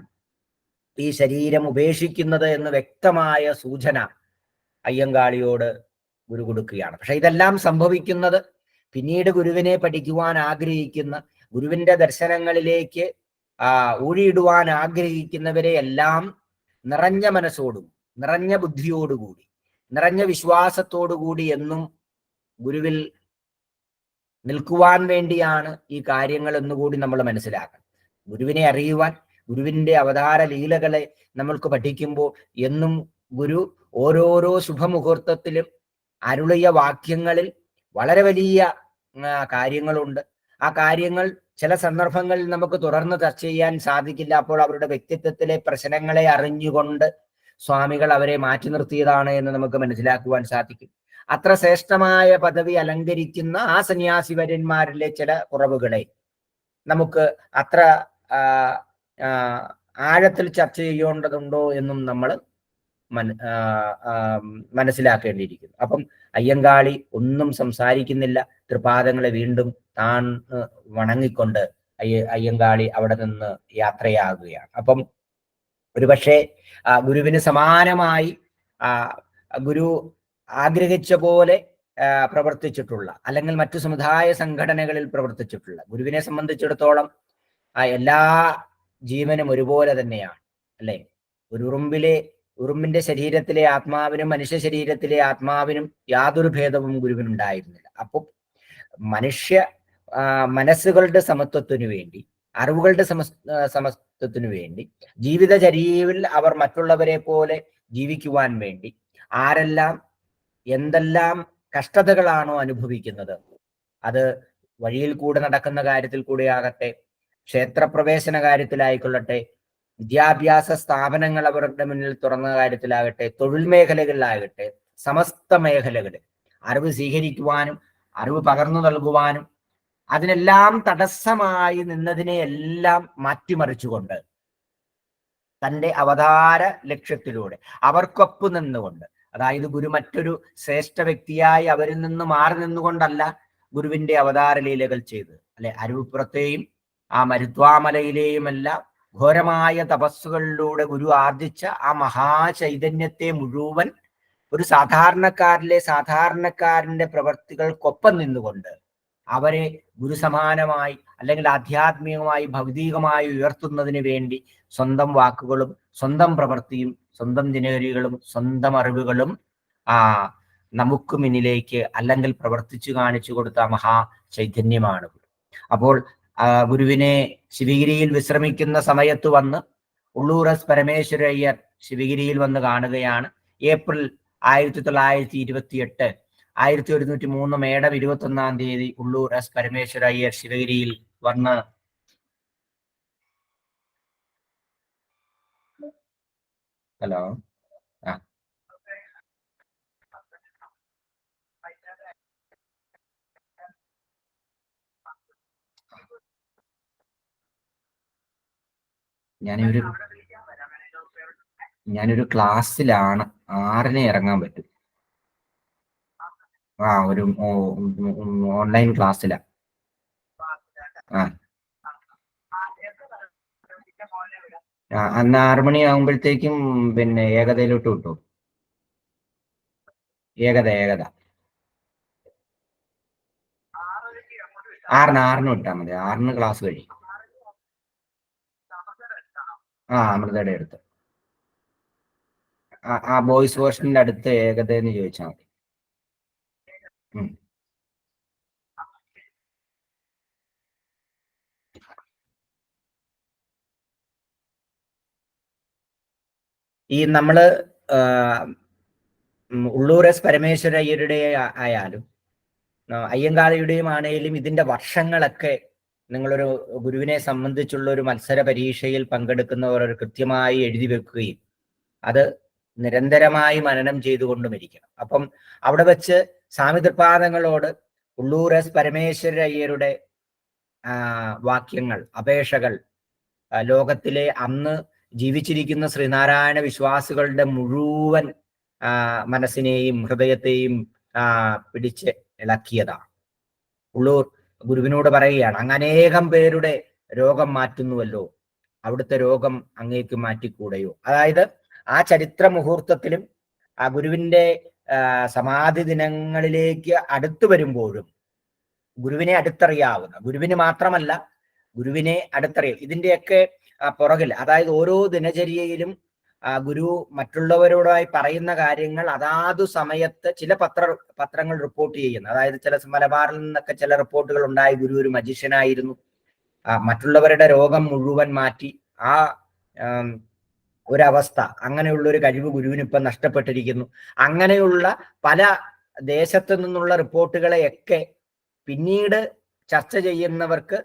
ഈ ശരീരം ഉപേക്ഷിക്കുന്നത് എന്ന് വ്യക്തമായ സൂചന അയ്യങ്കാളിയോട് ഗുരു കൊടുക്കുകയാണ്. പക്ഷെ ഇതെല്ലാം സംഭവിക്കുന്നത് പിന്നീട് ഗുരുവിനെ പഠിക്കുവാൻ ആഗ്രഹിക്കുന്ന, ഗുരുവിന്റെ ദർശനങ്ങളിലേക്ക് ഊഴിയിടുവാൻ ആഗ്രഹിക്കുന്നവരെ എല്ലാം നിറഞ്ഞ മനസ്സോടും നിറഞ്ഞ ബുദ്ധിയോടുകൂടി നിറഞ്ഞ വിശ്വാസത്തോടുകൂടി എന്നും ഗുരുവിൽ നിൽക്കുവാൻ വേണ്ടിയാണ് ഈ കാര്യങ്ങൾ എന്നുകൂടി നമ്മൾ മനസ്സിലാക്കണം. ഗുരുവിനെ അറിയുവാൻ, ഗുരുവിന്റെ അവതാര ലീലകളെ നമ്മൾക്ക് പഠിക്കുമ്പോൾ എന്നും ഗുരു ഓരോരോ ശുഭമുഹൂർത്തത്തിലും അരുളിയ വാക്യങ്ങളിൽ വളരെ വലിയ കാര്യങ്ങളുണ്ട്. ആ കാര്യങ്ങൾ ചില സന്ദർഭങ്ങളിൽ നമുക്ക് തുടർന്ന് ചർച്ച ചെയ്യാൻ സാധിക്കില്ല. അപ്പോൾ അവരുടെ വ്യക്തിത്വത്തിലെ പ്രശ്നങ്ങളെ അറിഞ്ഞുകൊണ്ട് സ്വാമികൾ അവരെ മാറ്റി നിർത്തിയതാണ് എന്ന് നമുക്ക് മനസ്സിലാക്കുവാൻ സാധിക്കും. അത്ര ശ്രേഷ്ഠമായ പദവി അലങ്കരിക്കുന്ന ആ സന്യാസിവര്യന്മാരിലെ ചില കുറവുകളെ നമുക്ക് അത്ര ആഴത്തിൽ ചർച്ച ചെയ്യേണ്ടതുണ്ടോ എന്നും നമ്മൾ മനസ്സിലാക്കേണ്ടിയിരിക്കുന്നു. അപ്പം അയ്യങ്കാളി ഒന്നും സംസാരിക്കുന്നില്ല. തൃപാദങ്ങളെ വീണ്ടും താൻ വണങ്ങിക്കൊണ്ട് അയ്യങ്കാളി അവിടെ നിന്ന് യാത്രയാകുകയാണ്. അപ്പം ഒരുപക്ഷെ ഗുരുവിന് സമാനമായി ഗുരു ആഗ്രഹിച്ച പോലെ പ്രവർത്തിച്ചിട്ടുള്ള, അല്ലെങ്കിൽ മറ്റു സമുദായ സംഘടനകളിൽ പ്രവർത്തിച്ചിട്ടുള്ള, ഗുരുവിനെ സംബന്ധിച്ചിടത്തോളം എല്ലാ ജീവനും ഒരുപോലെ തന്നെയാണ്, അല്ലെ? ഒരു ഉറുമ്പിന്റെ ശരീരത്തിലെ ആത്മാവിനും മനുഷ്യ ശരീരത്തിലെ ആത്മാവിനും യാതൊരു ഭേദവും ഗുരുവിനുണ്ടായിരുന്നില്ല. അപ്പോൾ മനുഷ്യ മനസ്സുകളുടെ സമത്വത്തിനു വേണ്ടി, അറിവുകളുടെ സമത്വത്തിനു വേണ്ടി, ജീവിതചര്യയിൽ അവർ മറ്റുള്ളവരെ പോലെ ജീവിക്കുവാൻ വേണ്ടി ആരെല്ലാം എന്തെല്ലാം കഷ്ടതകളാണോ അനുഭവിക്കുന്നത്, അത് വഴിയിൽ കൂടെ നടക്കുന്ന കാര്യത്തിൽ കൂടെ ആകട്ടെ, ക്ഷേത്രപ്രവേശന കാര്യത്തിലായിക്കൊള്ളട്ടെ, വിദ്യാഭ്യാസ സ്ഥാപനങ്ങൾ അവരുടെ മുന്നിൽ തുറന്ന കാര്യത്തിലാകട്ടെ, തൊഴിൽ മേഖലകളിലാകട്ടെ, സമസ്ത മേഖലകളിൽ അറിവ് സ്വീകരിക്കുവാനും അറിവ് പകർന്നു നൽകുവാനും അതിനെല്ലാം തടസ്സമായി നിന്നതിനെ എല്ലാം മാറ്റിമറിച്ചുകൊണ്ട് തന്റെ അവതാര ലക്ഷ്യത്തിലൂടെ അവർക്കൊപ്പം നിന്നുകൊണ്ട്, അതായത് ഗുരു മറ്റൊരു ശ്രേഷ്ഠ വ്യക്തിയായി അവരിൽ നിന്ന് മാറി നിന്നുകൊണ്ടല്ല ഗുരുവിന്റെ അവതാര ലീലകൾ ചെയ്ത്, അല്ലെ, അരുവിപ്പുറത്തെയും ആ മരുത്വാമലയിലെയുമെല്ലാം ഘോരമായ തപസ്സുകളിലൂടെ ഗുരു ആർജിച്ച ആ മഹാചൈതന്യത്തെ മുഴുവൻ ഒരു സാധാരണക്കാരന്റെ പ്രവർത്തികൾക്കൊപ്പം നിന്നുകൊണ്ട് അവരെ ഗുരുസമാനമായി അല്ലെങ്കിൽ ആധ്യാത്മികമായി ഭൗതികമായി ഉയർത്തുന്നതിന് വേണ്ടി സ്വന്തം വാക്കുകളും സ്വന്തം പ്രവൃത്തിയും സ്വന്തം ദിനചര്യകളും സ്വന്തം അറിവുകളും നമുക്ക് മുന്നിലേക്ക് അല്ലെങ്കിൽ പ്രവർത്തിച്ചു കാണിച്ചു കൊടുത്ത മഹാ ചൈതന്യമാണ് ഗുരു. അപ്പോൾ ഗുരുവിനെ ശിവഗിരിയിൽ വിശ്രമിക്കുന്ന സമയത്ത് വന്ന് ഉള്ളൂർ എസ് പരമേശ്വരയ്യർ ശിവഗിരിയിൽ വന്ന് കാണുകയാണ്. ഏപ്രിൽ 1928 1103 മേടം 21 തീയതി ഉള്ളൂർ എസ് പരമേശ്വരയ്യർ ശിവഗിരിയിൽ വന്ന് ഹലോ ഞാനൊരു ക്ലാസ്സിലാണ്, 6-ന് ഇറങ്ങാൻ പറ്റും. ഒരു ഓൺലൈൻ ക്ലാസ്സിലാ. അന്ന് 6 മണി ആകുമ്പോഴത്തേക്കും പിന്നെ ഏകതയിലോട്ട് വിട്ടു. ഏകത 6-ന് വിട്ടാൽ മതി. 6-ന് ക്ലാസ് കഴിയും. അമൃതയുടെ അടുത്ത്, ആ ബോയ്സ് ഹോസ്റ്റലിന്റെ അടുത്ത് ഏകതയെന്ന് ചോദിച്ചാൽ മതി. ഈ നമ്മള് ഉള്ളൂർ എസ് പരമേശ്വരയ്യരുടെ ആയാലും അയ്യങ്കാളിയുടെയും ആണെങ്കിലും ഇതിന്റെ വർഷങ്ങളൊക്കെ നിങ്ങളൊരു ഗുരുവിനെ സംബന്ധിച്ചുള്ള ഒരു മത്സര പരീക്ഷയിൽ പങ്കെടുക്കുന്നവർ കൃത്യമായി എഴുതി വെക്കുകയും അത് നിരന്തരമായി മനനം ചെയ്തുകൊണ്ടും ഇരിക്കണം. അപ്പം അവിടെ വെച്ച് സ്വാമിതൃപാദങ്ങളോട് ഉള്ളൂർ എസ് പരമേശ്വരയ്യരുടെ വാക്യങ്ങൾ, അപേക്ഷകൾ ലോകത്തിലെ അന്ന് ജീവിച്ചിരിക്കുന്ന ശ്രീനാരായണ വിശ്വാസികളുടെ മുഴുവൻ മനസ്സിനെയും ഹൃദയത്തെയും പിടിച്ച് ഇളക്കിയതാണ്. ഉള്ളൂർ ഗുരുവിനോട് പറയുകയാണ്, അങ്ങ് അനേകം പേരുടെ രോഗം മാറ്റുന്നുവല്ലോ, അവിടുത്തെ രോഗം അങ്ങേക്ക് മാറ്റിക്കൂടെയോ? അതായത് ആ ചരിത്ര മുഹൂർത്തത്തിലും ആ ഗുരുവിന്റെ സമാധി ദിനങ്ങളിലേക്ക് അടുത്തു വരുമ്പോഴും ഗുരുവിനെ അടുത്തറിയാവുന്ന, ഗുരുവിന് മാത്രമല്ല ഗുരുവിനെ അടുത്തറിയാം, ഇതിന്റെയൊക്കെ പുറകിൽ, അതായത് ഓരോ ദിനചര്യയിലും ഗുരു മറ്റുള്ളവരോടായി പറയുന്ന കാര്യങ്ങൾ അതാതു സമയത്ത് ചില പത്രങ്ങൾ റിപ്പോർട്ട് ചെയ്യുന്നു. അതായത് ചില മലബാറിൽ നിന്നൊക്കെ ചില റിപ്പോർട്ടുകൾ ഉണ്ടായി, ഗുരു ഒരു മജിഷ്യനായിരുന്നു, മറ്റുള്ളവരുടെ രോഗം മുഴുവൻ മാറ്റി ആ ഒരവസ്ഥ, അങ്ങനെയുള്ള ഒരു കഴിവ് ഗുരുവിന് ഇപ്പം നഷ്ടപ്പെട്ടിരിക്കുന്നു. അങ്ങനെയുള്ള പല ദേശത്തു നിന്നുള്ള റിപ്പോർട്ടുകളെയൊക്കെ പിന്നീട് ചർച്ച ചെയ്യുന്നവർക്ക്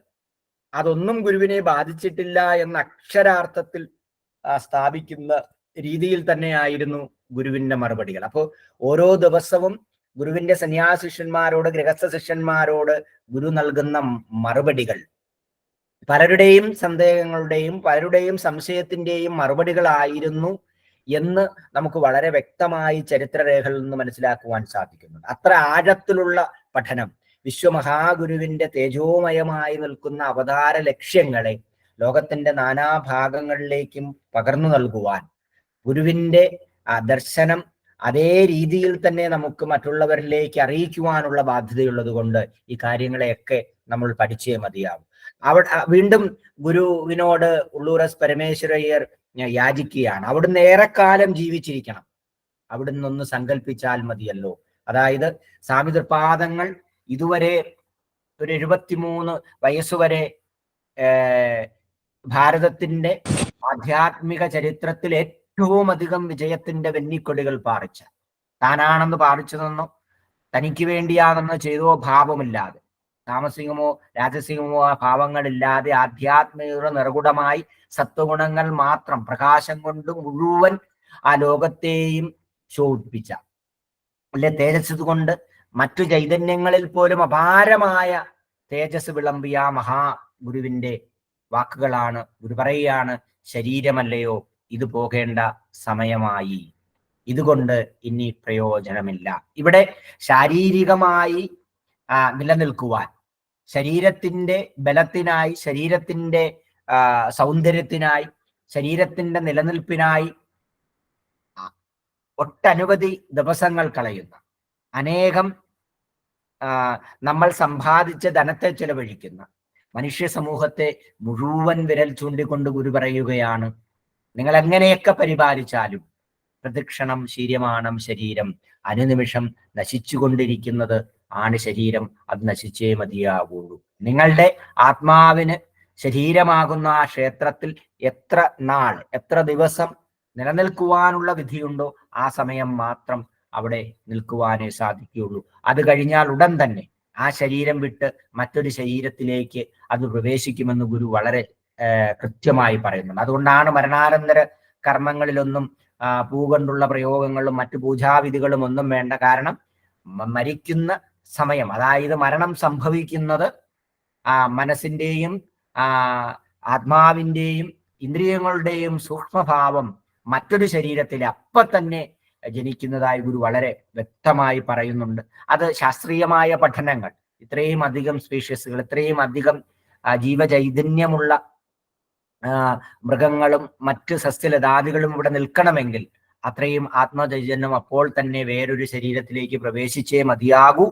അതൊന്നും ഗുരുവിനെ ബാധിച്ചിട്ടില്ല എന്ന അക്ഷരാർത്ഥത്തിൽ സ്ഥാപിക്കുന്ന രീതിയിൽ തന്നെയായിരുന്നു ഗുരുവിന്റെ മറുപടികൾ. അപ്പോൾ ഓരോ ദിവസവും ഗുരുവിന്റെ സന്യാസിഷ്യന്മാരോട്, ഗൃഹസ്ഥ ശിഷ്യന്മാരോട് ഗുരു നൽകുന്ന മറുപടികൾ പലരുടെയും സന്ദേഹങ്ങളുടെയും പലരുടെയും സംശയത്തിന്റെയും മറുപടികളായിരുന്നു എന്ന് നമുക്ക് വളരെ വ്യക്തമായി ചരിത്രരേഖകളിൽ നിന്ന് മനസ്സിലാക്കുവാൻ സാധിക്കുന്നുണ്ട്. അത്ര ആഴത്തിലുള്ള പഠനം വിശ്വമഹാഗുരുവിന്റെ തേജോമയമായി നിൽക്കുന്ന അവതാര ലക്ഷ്യങ്ങളെ ലോകത്തിന്റെ നാനാഭാഗങ്ങളിലേക്കും പകർന്നു നൽകുവാൻ ഗുരുവിന്റെ ദർശനം അതേ രീതിയിൽ തന്നെ നമുക്ക് മറ്റുള്ളവരിലേക്ക് അറിയിക്കുവാനുള്ള ബാധ്യതയുള്ളത് കൊണ്ട് ഈ കാര്യങ്ങളെയൊക്കെ നമ്മൾ പഠിച്ചേ മതിയാവും. വീണ്ടും ഗുരുവിനോട് ഉള്ളൂർ എസ് പരമേശ്വരയ്യർ യാചിക്കുകയാണ്, അവിടുന്ന് ഏറെക്കാലം ജീവിച്ചിരിക്കണം, അവിടുന്ന് ഒന്ന് സങ്കല്പിച്ചാൽ മതിയല്ലോ. അതായത് സ്വാമിതൃപാദങ്ങൾ ഇതുവരെ ഒരു 73 വയസ്സുവരെ ഭാരതത്തിന്റെ ആധ്യാത്മിക ചരിത്രത്തിൽ ഏറ്റവും അധികം വിജയത്തിന്റെ വെന്നിക്കൊടികൾ പാറിച്ച, താനാണെന്ന് പാറിച്ചതെന്നോ തനിക്ക് വേണ്ടിയാണെന്ന് ചെയ്തോ ഭാവമില്ലാതെ, താമസികമോ രാജസികമോ ഭാവങ്ങളില്ലാതെ ആധ്യാത്മിക നിറകുടമായി സത്വഗുണങ്ങൾ മാത്രം പ്രകാശം കൊണ്ട് മുഴുവൻ ആ ലോകത്തെയും ശോഭിപ്പിച്ച അല്ലെ തേജസ് കൊണ്ട് മറ്റു ചൈതന്യങ്ങളിൽ പോലും അപാരമായ തേജസ് വിളമ്പിയ മഹാഗുരുവിന്റെ വാക്കുകളാണ്. ഗുരു പറയുകയാണ്, ശരീരമല്ലയോ ഇത് പോകേണ്ട സമയമായി, ഇതുകൊണ്ട് ഇനി പ്രയോജനമില്ല. ഇവിടെ ശാരീരികമായി നിലനിൽക്കുവാൻ, ശരീരത്തിന്റെ ബലത്തിനായി, ശരീരത്തിന്റെ സൗന്ദര്യത്തിനായി, ശരീരത്തിന്റെ നിലനിൽപ്പിനായി ഒട്ടനവധി ദിവസങ്ങൾ കളയുന്ന, അനേകം നമ്മൾ സമ്പാദിച്ച ധനത്തെ ചെലവഴിക്കുന്ന മനുഷ്യ സമൂഹത്തെ മുഴുവൻ വിരൽ ചൂണ്ടിക്കൊണ്ട് ഗുരു പറയുകയാണ്, നിങ്ങൾ എങ്ങനെയൊക്കെ പരിപാലിച്ചാലും പ്രദക്ഷിണം ശീര്യമാണം ശരീരം, അനുനിമിഷം നശിച്ചുകൊണ്ടിരിക്കുന്നത് ആണ് ശരീരം, അത് നശിച്ചേ മതിയാവുള്ളൂ. നിങ്ങളുടെ ആത്മാവിന് ശരീരമാകുന്ന ആ ക്ഷേത്രത്തിൽ എത്ര നാൾ, എത്ര ദിവസം നിലനിൽക്കുവാനുള്ള വിധിയുണ്ടോ ആ സമയം മാത്രം അവിടെ നിൽക്കുവാനേ സാധിക്കുകയുള്ളൂ. അത് കഴിഞ്ഞാൽ ഉടൻ തന്നെ ആ ശരീരം വിട്ട് മറ്റൊരു ശരീരത്തിലേക്ക് അത് പ്രവേശിക്കുമെന്ന് ഗുരു വളരെ കൃത്യമായി പറയുന്നുണ്ട്. അതുകൊണ്ടാണ് മരണാനന്തര കർമ്മങ്ങളിലൊന്നും പൂ കൊണ്ടുള്ള പ്രയോഗങ്ങളും മറ്റു പൂജാവിധികളും ഒന്നും വേണ്ട. കാരണം മരിക്കുന്ന സമയം, അതായത് മരണം സംഭവിക്കുന്നത് മനസ്സിന്റെയും ആത്മാവിന്റെയും ഇന്ദ്രിയങ്ങളുടെയും സൂക്ഷ്മഭാവം മറ്റൊരു ശരീരത്തിൽ അപ്പൊ തന്നെ ജനിക്കുന്നതായി ഗുരു വളരെ വ്യക്തമായി പറയുന്നുണ്ട്. അത് ശാസ്ത്രീയമായ പഠനങ്ങൾ, ഇത്രയും അധികം സ്പീഷ്യസുകൾ, ഇത്രയും അധികം ജീവചൈതന്യമുള്ള മൃഗങ്ങളും മറ്റ് സസ്യലതാദികളും ഇവിടെ നിൽക്കണമെങ്കിൽ അത്രയും ആത്മചൈതന്യം അപ്പോൾ തന്നെ വേറൊരു ശരീരത്തിലേക്ക് പ്രവേശിച്ചേ മതിയാകൂ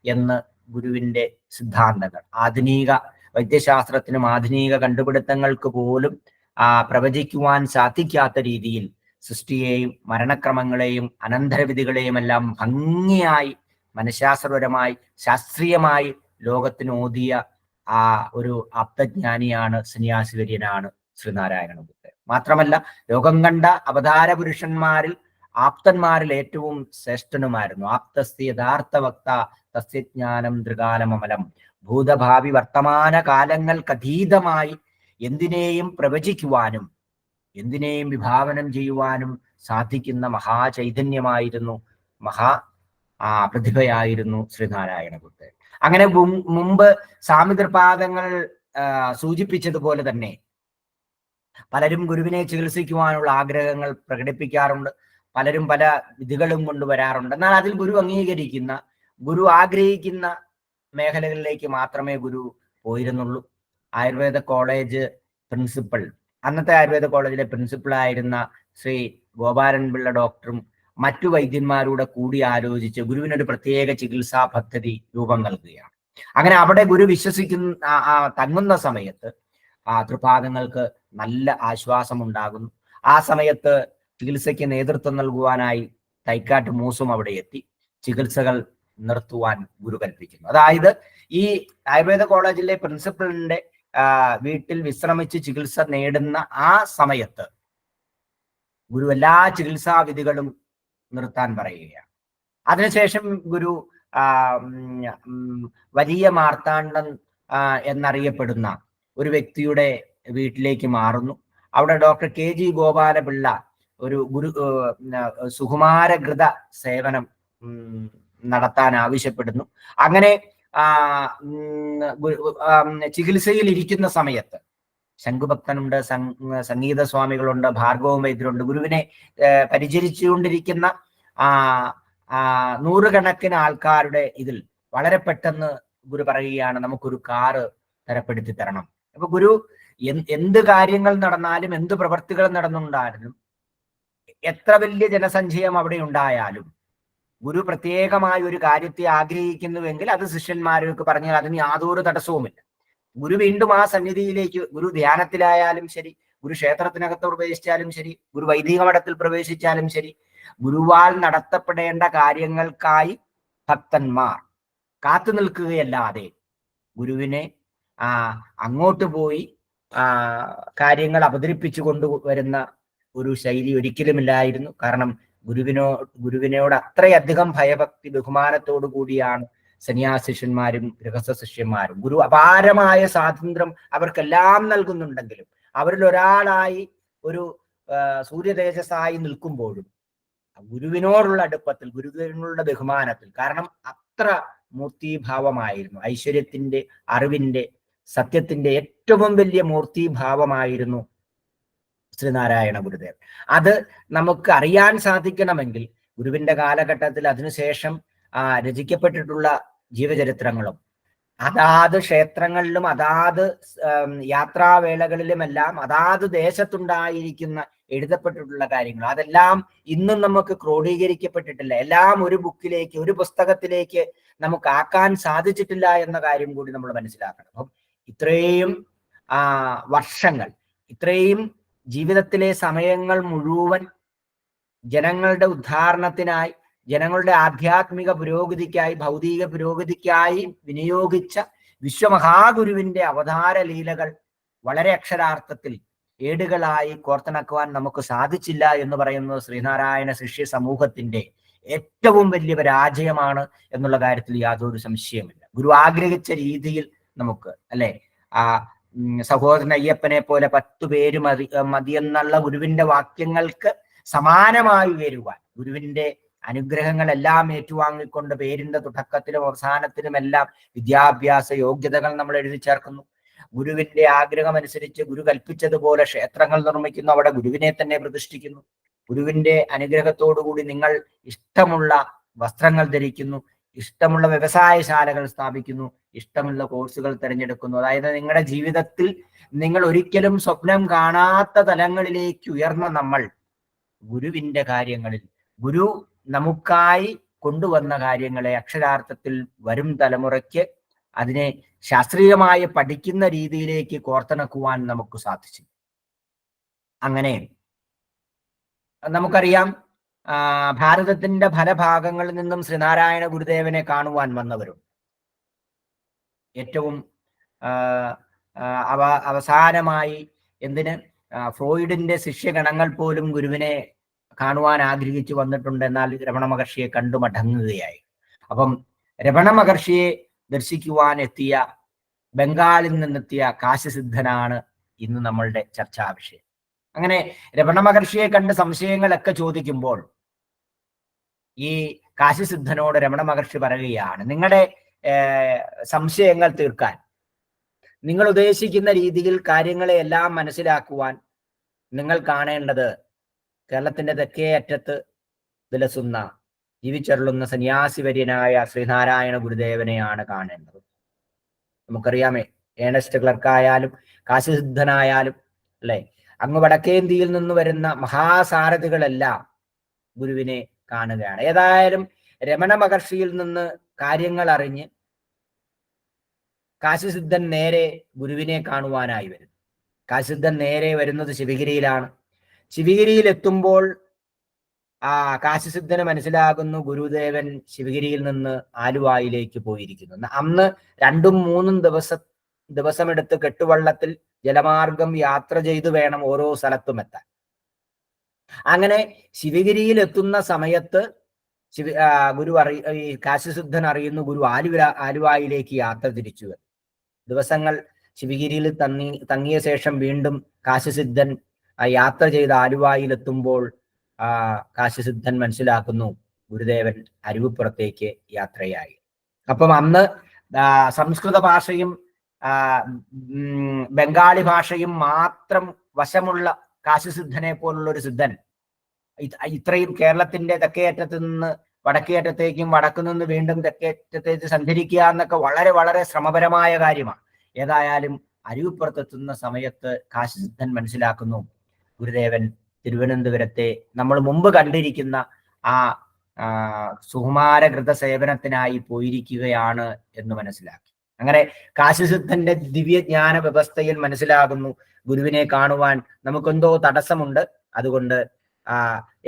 എന്ന് ഗുരുവിന്റെ സിദ്ധാന്തങ്ങൾ. ആധുനിക വൈദ്യശാസ്ത്രത്തിനും ആധുനിക കണ്ടുപിടുത്തങ്ങൾക്ക് പോലും പ്രവചിക്കുവാൻ സാധിക്കാത്ത രീതിയിൽ സൃഷ്ടിയെയും മരണക്രമങ്ങളെയും അനന്തരവിധികളെയും എല്ലാം ഭംഗിയായി മനഃശാസ്ത്രപരമായി ശാസ്ത്രീയമായി ലോകത്തിന് ഓതിയ ഒരു ആപ്തജ്ഞാനിയാണ്, സന്യാസിവര്യനാണ് ശ്രീനാരായണ ഗുരുദേവൻ. മാത്രമല്ല ലോകം കണ്ട അവതാര പുരുഷന്മാരിൽ ആപ്തന്മാരിൽ ഏറ്റവും ശ്രേഷ്ഠനുമായിരുന്നു. ആപ്തസ്തി യഥാർത്ഥ വക്ത തസ്യജ്ഞാനം ത്രികാലമമലം. ഭൂതഭാവി വർത്തമാന കാലങ്ങൾക്കതീതമായി എന്തിനേയും പ്രവചിക്കുവാനും എന്തിനേയും വിഭാവനം ചെയ്യുവാനും സാധിക്കുന്ന മഹാചൈതന്യമായിരുന്നു, പ്രതിഭയായിരുന്നു ശ്രീനാരായണ ഗുരുദേവൻ. അങ്ങനെ മുമ്പ് സ്വാമിതൃപാദങ്ങൾ സൂചിപ്പിച്ചതുപോലെ തന്നെ പലരും ഗുരുവിനെ ചികിത്സിക്കുവാനുള്ള ആഗ്രഹങ്ങൾ പ്രകടിപ്പിക്കാറുണ്ട്. പലരും പല വിധികളും കൊണ്ടുവരാറുണ്ട്. എന്നാൽ അതിൽ ഗുരു അംഗീകരിക്കുന്ന, ഗുരു ആഗ്രഹിക്കുന്ന മേഖലകളിലേക്ക് മാത്രമേ ഗുരു പോയിരുന്നുള്ളൂ. ആയുർവേദ കോളേജ് പ്രിൻസിപ്പൽ, അന്നത്തെ ആയുർവേദ കോളേജിലെ പ്രിൻസിപ്പളായിരുന്ന ശ്രീ ഗോപാലൻ പിള്ള ഡോക്ടറും മറ്റു വൈദ്യന്മാരുടെ കൂടി ആലോചിച്ച് ഗുരുവിനൊരു പ്രത്യേക ചികിത്സാ പദ്ധതി രൂപം നൽകുകയാണ്. അങ്ങനെ അവിടെ ഗുരു തങ്ങുന്ന സമയത്ത് തൃപാദങ്ങൾക്ക് നല്ല ആശ്വാസം ഉണ്ടാകുന്നു. ആ സമയത്ത് ചികിത്സയ്ക്ക് നേതൃത്വം നൽകുവാനായി തൈക്കാട്ട് മൂസും അവിടെ എത്തി ചികിത്സകൾ നിർത്തുവാൻ ഗുരു കൽപ്പിക്കുന്നു. അതായത് ഈ ആയുർവേദ കോളേജിലെ പ്രിൻസിപ്പലിന്റെ വീട്ടിൽ വിശ്രമിച്ച് ചികിത്സ നേടുന്ന ആ സമയത്ത് ഗുരു എല്ലാ ചികിത്സാ വിധികളും നിർത്താൻ പറയുകയാണ്. അതിനുശേഷം ഗുരു വലിയ മാർത്താണ്ഡൻ എന്നറിയപ്പെടുന്ന ഒരു വ്യക്തിയുടെ വീട്ടിലേക്ക് മാറുന്നു. അവിടെ ഡോക്ടർ KG ഗോപാലപിള്ള ഒരു സുകുമാരഘൃത സേവനം നടത്താൻ ആവശ്യപ്പെടുന്നു. അങ്ങനെ ചികിത്സയിൽ ഇരിക്കുന്ന സമയത്ത് ശംഖുഭക്തനുണ്ട്, സംഗീത സ്വാമികളുണ്ട്, ഭാർഗവ വൈദ്യരുണ്ട്. ഗുരുവിനെ പരിചരിച്ചുകൊണ്ടിരിക്കുന്ന നൂറുകണക്കിന് ആൾക്കാരുടെ ഇതിൽ വളരെ പെട്ടെന്ന് ഗുരു പറയുകയാണ്, നമുക്കൊരു കാറ് തരപ്പെടുത്തി തരണം. അപ്പൊ ഗുരു എന്ത് കാര്യങ്ങൾ നടന്നാലും, എന്ത് പ്രവർത്തികൾ നടന്നുണ്ടായാലും, എത്ര വലിയ ജനസഞ്ചയം അവിടെ ഉണ്ടായാലും ഗുരു പ്രത്യേകമായ ഒരു കാര്യത്തെ ആഗ്രഹിക്കുന്നുവെങ്കിൽ അത് ശിഷ്യന്മാർക്ക് പറഞ്ഞാൽ അതിന് യാതൊരു തടസ്സവുമില്ല. ഗുരു വീണ്ടും ആ സന്നിധിയിലേക്ക്, ഗുരു ധ്യാനത്തിലായാലും ശരി, ഗുരു ക്ഷേത്രത്തിനകത്ത് പ്രവേശിച്ചാലും ശരി, ഗുരു വൈദിക മഠത്തിൽ പ്രവേശിച്ചാലും ശരി, ഗുരുവാൽ നടത്തപ്പെടേണ്ട കാര്യങ്ങൾക്കായി ഭക്തന്മാർ കാത്തു നിൽക്കുകയല്ലാതെ ഗുരുവിനെ അങ്ങോട്ട് പോയി കാര്യങ്ങൾ അവതരിപ്പിച്ചു കൊണ്ടുവരുന്ന ഒരു ശൈലി ഒരിക്കലുമില്ലായിരുന്നു. കാരണം ഗുരുവിനോട് അത്രയധികം ഭയഭക്തി ബഹുമാനത്തോടു കൂടിയാണ് സന്യാസിഷ്യന്മാരും ഗൃഹസ്ഥ ശിഷ്യന്മാരും. ഗുരു അപാരമായ സ്വാതന്ത്ര്യം അവർക്കെല്ലാം നൽകുന്നുണ്ടെങ്കിലും അവരിൽ ഒരാളായി ഒരു സൂര്യതേജസ്സായി നിൽക്കുമ്പോഴും ഗുരുവിനോടുള്ള അടുപ്പത്തിൽ, ഗുരുവിനോടുള്ള ബഹുമാനത്തിൽ. കാരണം അത്ര മൂർത്തിഭാവമായിരുന്നു, ഐശ്വര്യത്തിന്റെ, അറിവിന്റെ, സത്യത്തിന്റെ ഏറ്റവും വലിയ മൂർത്തിഭാവമായിരുന്നു ശ്രീനാരായണ ഗുരുദേവൻ. അത് നമുക്ക് അറിയാൻ സാധിക്കണമെങ്കിൽ ഗുരുവിന്റെ കാലഘട്ടത്തിൽ അതിനുശേഷം രചിക്കപ്പെട്ടിട്ടുള്ള ജീവചരിത്രങ്ങളും അതാത് ക്ഷേത്രങ്ങളിലും അതാത് യാത്രാവേളകളിലുമെല്ലാം അതാത് ദേശത്തുണ്ടായിരിക്കുന്ന എഴുതപ്പെട്ടിട്ടുള്ള കാര്യങ്ങൾ അതെല്ലാം ഇന്നും നമുക്ക് ക്രോഡീകരിക്കപ്പെട്ടിട്ടില്ല. എല്ലാം ഒരു ബുക്കിലേക്ക്, ഒരു പുസ്തകത്തിലേക്ക് നമുക്ക് ആക്കാൻ സാധിച്ചിട്ടില്ല എന്ന കാര്യം കൂടി നമ്മൾ മനസ്സിലാക്കണം. അപ്പം ഇത്രയും വർഷങ്ങൾ, ഇത്രയും ജീവിതത്തിലെ സമയങ്ങൾ മുഴുവൻ ജനങ്ങളുടെ ഉദ്ധാരണത്തിനായി, ജനങ്ങളുടെ ആധ്യാത്മിക പുരോഗതിക്കായി, ഭൗതിക പുരോഗതിക്കായി വിനിയോഗിച്ച വിശ്വമഹാഗുരുവിന്റെ അവതാര ലീലകൾ വളരെ അക്ഷരാർത്ഥത്തിൽ ഏടുകളായി കോർത്തിണക്കുവാൻ നമുക്ക് സാധിച്ചില്ല എന്ന് പറയുന്നത് ശ്രീനാരായണ ശിഷ്യ സമൂഹത്തിന്റെ ഏറ്റവും വലിയ പരാജയമാണ് എന്നുള്ള കാര്യത്തിൽ യാതൊരു സംശയമില്ല. ഗുരു ആഗ്രഹിച്ച രീതിയിൽ നമുക്ക്, അല്ലെ, സഹോദരൻ അയ്യപ്പനെ പോലെ 10 പേര് മതിയെന്നുള്ള ഗുരുവിന്റെ വാക്യങ്ങൾക്ക് സമാനമായി വരുവാൻ, ഗുരുവിന്റെ അനുഗ്രഹങ്ങളെല്ലാം ഏറ്റുവാങ്ങിക്കൊണ്ട് പേരിന്റെ തുടക്കത്തിലും അവസാനത്തിലുമെല്ലാം വിദ്യാഭ്യാസ യോഗ്യതകൾ നമ്മൾ എഴുതി ചേർക്കുന്നു. ഗുരുവിന്റെ ആഗ്രഹം അനുസരിച്ച് ഗുരു കൽപ്പിച്ചതുപോലെ ക്ഷേത്രങ്ങൾ നിർമ്മിക്കുന്നു, അവിടെ ഗുരുവിനെ തന്നെ പ്രതിഷ്ഠിക്കുന്നു. ഗുരുവിന്റെ അനുഗ്രഹത്തോടുകൂടി നിങ്ങൾ ഇഷ്ടമുള്ള വസ്ത്രങ്ങൾ ധരിക്കുന്നു, ഇഷ്ടമുള്ള വ്യവസായശാലകൾ സ്ഥാപിക്കുന്നു, ഇഷ്ടമുള്ള കോഴ്സുകൾ തിരഞ്ഞെടുക്കുന്നു. അതായത് നിങ്ങളുടെ ജീവിതത്തിൽ നിങ്ങൾ ഒരിക്കലും സ്വപ്നം കാണാത്ത തലങ്ങളിലേക്ക് ഉയർന്ന നമ്മൾ ഗുരുവിന്റെ കാര്യങ്ങളിൽ, ഗുരു നമുക്കായി കൊണ്ടുവന്ന കാര്യങ്ങളെ അക്ഷരാർത്ഥത്തിൽ വരും തലമുറയ്ക്ക് അതിനെ ശാസ്ത്രീയമായി പഠിക്കുന്ന രീതിയിലേക്ക് കോർത്തിണക്കുവാൻ നമുക്ക് സാധിച്ചു. അങ്ങനെ നമുക്കറിയാം, ഭാരതത്തിന്റെ പല ഭാഗങ്ങളിൽ നിന്നും ശ്രീനാരായണ ഗുരുദേവനെ കാണുവാൻ വന്നവരും ഏറ്റവും അവസാനമായി ഫ്രോയിഡിന്റെ ശിഷ്യഗണങ്ങൾ പോലും ഗുരുവിനെ കാണുവാൻ ആഗ്രഹിച്ചു വന്നിട്ടുണ്ട്. എന്നാൽ രമണ മഹർഷിയെ കണ്ടു മടങ്ങുകയായി. അപ്പം രമണ മഹർഷിയെ ദർശിക്കുവാൻ എത്തിയ, ബംഗാളിൽ നിന്നെത്തിയ കാശിസിദ്ധനാണ് ഇന്ന് നമ്മളുടെ ചർച്ചാ വിഷയം. അങ്ങനെ രമണ മഹർഷിയെ കണ്ട് സംശയങ്ങളൊക്കെ ചോദിക്കുമ്പോൾ ഈ കാശിസിദ്ധനോട് രമണ മഹർഷി പറയുകയാണ്, നിങ്ങളുടെ സംശയങ്ങൾ തീർക്കാൻ, നിങ്ങൾ ഉദ്ദേശിക്കുന്ന രീതിയിൽ കാര്യങ്ങളെ എല്ലാം മനസ്സിലാക്കുവാൻ നിങ്ങൾ കാണേണ്ടത് കേരളത്തിന്റെ തെക്കേ അറ്റത്ത് വിലസുന്ന, ജീവിച്ചരുളുന്ന സന്യാസിവര്യനായ ശ്രീനാരായണ ഗുരുദേവനെയാണ് കാണേണ്ടത്. നമുക്കറിയാമേ, ഏണസ്റ്റ് ക്ലർക്കായാലും കാശിസിദ്ധനായാലും, അല്ലെ, അങ്ങ് വടക്കേന്ത്യയിൽ നിന്ന് വരുന്ന മഹാസാരഥികളെല്ലാം ഗുരുവിനെ കാണുകയാണ്. ഏതായാലും രമണ മഹർഷിയിൽ നിന്ന് കാര്യങ്ങൾ അറിഞ്ഞ് കാശിസിദ്ധൻ നേരെ ഗുരുവിനെ കാണുവാനായി വരുന്നു. കാശിസിദ്ധൻ നേരെ വരുന്നത് ശിവഗിരിയിലാണ്. ശിവഗിരിയിൽ എത്തുമ്പോൾ കാശിസിദ്ധന് മനസ്സിലാകുന്നു ഗുരുദേവൻ ശിവഗിരിയിൽ നിന്ന് ആലുവായിലേക്ക് പോയിരിക്കുന്നു. അന്ന് 2-3 ദിവസമെടുത്ത് കെട്ടുവള്ളത്തിൽ ജലമാർഗം യാത്ര ചെയ്തു വേണം ഓരോ സ്ഥലത്തും എത്താൻ. അങ്ങനെ ശിവഗിരിയിൽ എത്തുന്ന സമയത്ത് കാശിസിദ്ധൻ അറിയുന്നു ഗുരു ആലുവായിലേക്ക് യാത്ര തിരിച്ചു. ദിവസങ്ങൾ ശിവഗിരിയിൽ തങ്ങിയ ശേഷം വീണ്ടും കാശിസിദ്ധൻ യാത്ര ചെയ്ത് ആലുവായിലെത്തുമ്പോൾ കാശിസിദ്ധൻ മനസ്സിലാക്കുന്നു ഗുരുദേവൻ അരുവിപ്പുറത്തേക്ക് യാത്രയായി. അപ്പം അന്ന് സംസ്കൃത ഭാഷയും ബംഗാളി ഭാഷയും മാത്രം വശമുള്ള കാശിസിദ്ധനെ പോലുള്ള ഒരു സിദ്ധൻ ഇത്രയും കേരളത്തിന്റെ തെക്കേ അറ്റത്ത് നിന്ന് വടക്കേ അറ്റത്തേക്കും വടക്കു നിന്ന് വീണ്ടും തെക്കേ അറ്റത്തേക്ക് സഞ്ചരിക്കുക എന്നൊക്കെ വളരെ വളരെ ശ്രമപരമായ കാര്യമാണ്. ഏതായാലും അരുവിപ്പുറത്തെത്തുന്ന സമയത്ത് കാശിസിദ്ധൻ മനസ്സിലാക്കുന്നു ഗുരുദേവൻ തിരുവനന്തപുരത്തെ നമ്മൾ മുമ്പ് കണ്ടിരിക്കുന്ന സുകുമാരകൃത സേവനത്തിനായി പോയിരിക്കുകയാണ് എന്ന് മനസ്സിലാക്കി. അങ്ങനെ കാശിസിദ്ധന്റെ ദിവ്യജ്ഞാന വ്യവസ്ഥയിൽ മനസ്സിലാകുന്നു ഗുരുവിനെ കാണുവാൻ നമുക്കെന്തോ തടസ്സമുണ്ട്. അതുകൊണ്ട്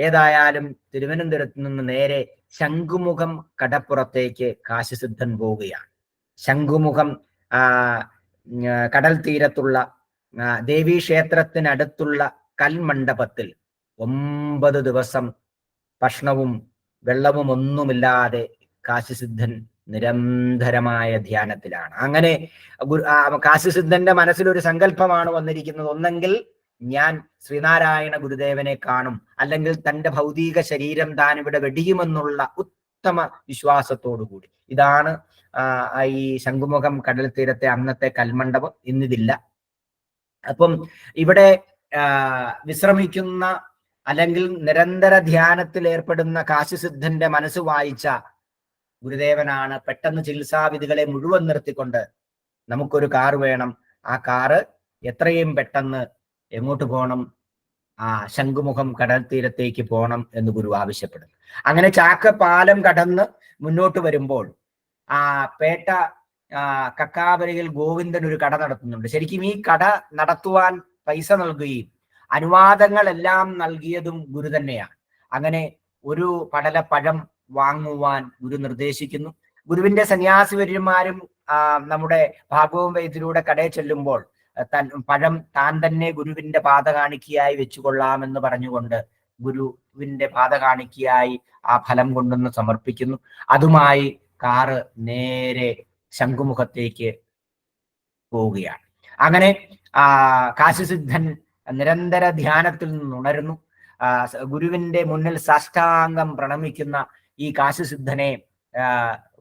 ഏതായാലും തിരുവനന്തപുരത്ത് നിന്ന് നേരെ ശംഖുമുഖം കടപ്പുറത്തേക്ക് കാശിസിദ്ധൻ പോവുകയാണ്. ശംഖുമുഖം കടൽ തീരത്തുള്ള ദേവീക്ഷേത്രത്തിനടുത്തുള്ള കൽമണ്ഡപത്തിൽ 9 ദിവസം ഭക്ഷണവും വെള്ളവും ഒന്നുമില്ലാതെ കാശിസിദ്ധൻ നിരന്തരമായ ധ്യാനത്തിലാണ്. അങ്ങനെ കാശിസിദ്ധന്റെ മനസ്സിലൊരു സങ്കല്പമാണ് വന്നിരിക്കുന്നത്, ഒന്നെങ്കിൽ ഞാൻ ശ്രീനാരായണ ഗുരുദേവനെ കാണും, അല്ലെങ്കിൽ തന്റെ ഭൗതിക ശരീരം താൻ ഇവിടെ വെടിയുമെന്നുള്ള ഉത്തമ വിശ്വാസത്തോടുകൂടി. ഇതാണ് ഈ ശംഖുമുഖം കടൽ തീരത്തെ അന്നത്തെ കൽമണ്ഡപം. ഇന്നിതില്ല. അപ്പം ഇവിടെ വിശ്രമിക്കുന്ന അല്ലെങ്കിൽ നിരന്തര ധ്യാനത്തിൽ ഏർപ്പെടുന്ന കാശിസിദ്ധന്റെ മനസ്സ് വായിച്ച ഗുരുദേവനാണ് പെട്ടെന്ന് ചികിത്സാവിധികളെ മുഴുവൻ നിർത്തിക്കൊണ്ട് നമുക്കൊരു കാറ് വേണം, ആ കാറ് എത്രയും പെട്ടെന്ന് എങ്ങോട്ട് പോകണം, ശംഖുമുഖം കടൽ തീരത്തേക്ക് പോകണം എന്ന് ഗുരു ആവശ്യപ്പെടുന്നു. അങ്ങനെ ചാക്കപ്പാലം കടന്ന് മുന്നോട്ട് വരുമ്പോൾ പേട്ട കക്കാവരയിൽ ഗോവിന്ദൻ ഒരു കട നടത്തുന്നുണ്ട്. ശരിക്കും ഈ കട നടത്തുവാൻ പൈസ നൽകുകയും അനുവാദങ്ങളെല്ലാം നൽകിയതും ഗുരു തന്നെയാണ്. അങ്ങനെ ഒരു പടലപ്പഴം വാങ്ങുവാൻ ഗുരു നിർദ്ദേശിക്കുന്നു. ഗുരുവിന്റെ സന്യാസിവര്യന്മാരും നമ്മുടെ ഭാഗവം വൈദ്യരുടെ കടയിൽ ചെല്ലുമ്പോൾ പഴം താൻ തന്നെ ഗുരുവിന്റെ പാദകാണിക്കയായി വെച്ചുകൊള്ളാമെന്ന് പറഞ്ഞുകൊണ്ട് ഗുരുവിന്റെ പാദകാണിക്കയായി ആ ഫലം കൊണ്ടുവന്ന് സമർപ്പിക്കുന്നു. അതുമായി കാറ് നേരെ ശംഖുമുഖത്തേക്ക് പോവുകയാണ്. അങ്ങനെ കാശിസിദ്ധൻ നിരന്തര ധ്യാനത്തിൽ നിന്ന് ഉണരുന്നു. ഗുരുവിന്റെ മുന്നിൽ സാഷ്ടാംഗം പ്രണമിക്കുന്ന ഈ കാശിസിദ്ധനെ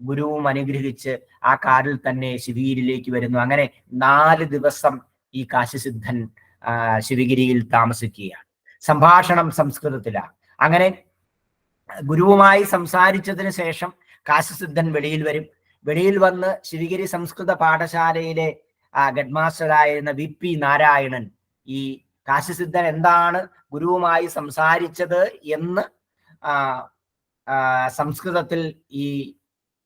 ഗുരുവും അനുഗ്രഹിച്ച് ആ കാറിൽ തന്നെ ശിവഗിരിയിലേക്ക് വരുന്നു. അങ്ങനെ 4 ദിവസം ഈ കാശിസിദ്ധൻ ശിവഗിരിയിൽ താമസിക്കുകയാണ്. സംഭാഷണം സംസ്കൃതത്തിലാണ്. അങ്ങനെ ഗുരുവുമായി സംസാരിച്ചതിന് ശേഷം കാശിസിദ്ധൻ വെളിയിൽ വരും. വെളിയിൽ വന്ന് ശിവഗിരി സംസ്കൃത പാഠശാലയിലെ ഗഡ്മാസ്റ്ററായിരുന്ന VP നാരായണൻ ഈ കാശിസിദ്ധൻ എന്താണ് ഗുരുവുമായി സംസാരിച്ചത് എന്ന് സംസ്കൃതത്തിൽ ഈ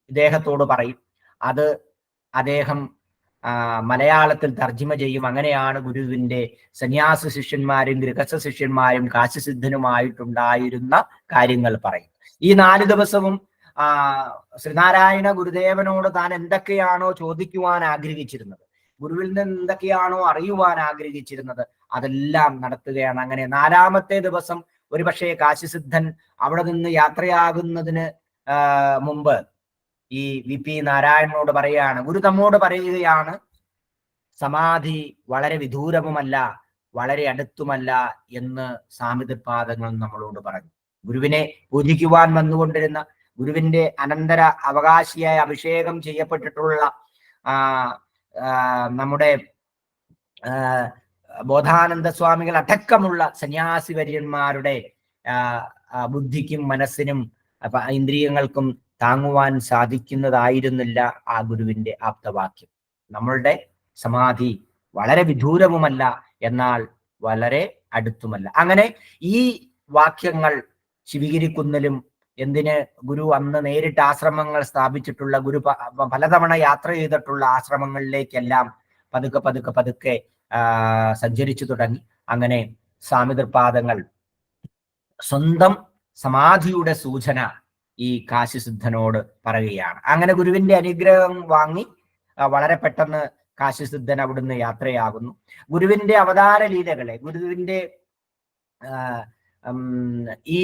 ഇദ്ദേഹത്തോട് പറയും. അത് അദ്ദേഹം മലയാളത്തിൽ തർജ്ജിമ ചെയ്യും. അങ്ങനെയാണ് ഗുരുവിന്റെ സന്യാസ ശിഷ്യന്മാരും ഗൃഹസ്ഥ ശിഷ്യന്മാരും കാശിസിദ്ധനുമായിട്ടുണ്ടായിരുന്ന കാര്യങ്ങൾ പറയും. ഈ 4 ദിവസവും ശ്രീനാരായണ ഗുരുദേവനോട് താൻ എന്തൊക്കെയാണോ ചോദിക്കുവാൻ ആഗ്രഹിച്ചിരുന്നത്, ഗുരുവിൽ നിന്ന് എന്തൊക്കെയാണോ അറിയുവാൻ ആഗ്രഹിച്ചിരുന്നത്, അതെല്ലാം നടത്തുകയാണ്. അങ്ങനെ 4ാമത്തെ ദിവസം ഒരുപക്ഷെ കാശിസിദ്ധൻ അവിടെ നിന്ന് യാത്രയാകുന്നതിന് മുമ്പ് ഈ VP നാരായണനോട് പറയുകയാണ്, ഗുരു തമ്മോട് പറയുകയാണ്, സമാധി വളരെ വിദൂരവുമല്ല വളരെ അടുത്തുമല്ല എന്ന് സാമിതപാദങ്ങൾ നമ്മളോട് പറഞ്ഞു. ഗുരുവിനെ പൂജിക്കുവാൻ വന്നുകൊണ്ടിരുന്ന, ഗുരുവിന്റെ അനന്തര അവകാശിയായി അഭിഷേകം ചെയ്യപ്പെട്ടിട്ടുള്ള നമ്മുടെ ബോധാനന്ദ സ്വാമികൾ അടക്കമുള്ള സന്യാസിവര്യന്മാരുടെ ബുദ്ധിക്കും മനസ്സിനും ഇന്ദ്രിയങ്ങൾക്കും താങ്ങുവാൻ സാധിക്കുന്നതായിരുന്നില്ല ആ ഗുരുവിന്റെ ആപ്തവാക്യം. നമ്മളുടെ സമാധി വളരെ വിദൂരവുമല്ല എന്നാൽ വളരെ അടുത്തുമല്ല. അങ്ങനെ ഈ വാക്യങ്ങൾ ശിവഗിരിക്കുന്നിലും എന്തിന് ഗുരു അന്ന് നേരിട്ട് ആശ്രമങ്ങൾ സ്ഥാപിച്ചിട്ടുള്ള, ഗുരു പലതവണ യാത്ര ചെയ്തിട്ടുള്ള ആശ്രമങ്ങളിലേക്കെല്ലാം പതുക്കെ പതുക്കെ പതുക്കെ സഞ്ചരിച്ചു തുടങ്ങി. അങ്ങനെ സ്വാമിതൃപാദങ്ങൾ സ്വന്തം സമാധിയുടെ സൂചന ഈ കാശിസിദ്ധനോട് പറയുകയാണ്. അങ്ങനെ ഗുരുവിന്റെ അനുഗ്രഹം വാങ്ങി വളരെ പെട്ടെന്ന് കാശിസിദ്ധൻ അവിടുന്ന് യാത്രയാകുന്നു. ഗുരുവിന്റെ അവതാര ലീലകളെ, ഗുരുവിന്റെ ഈ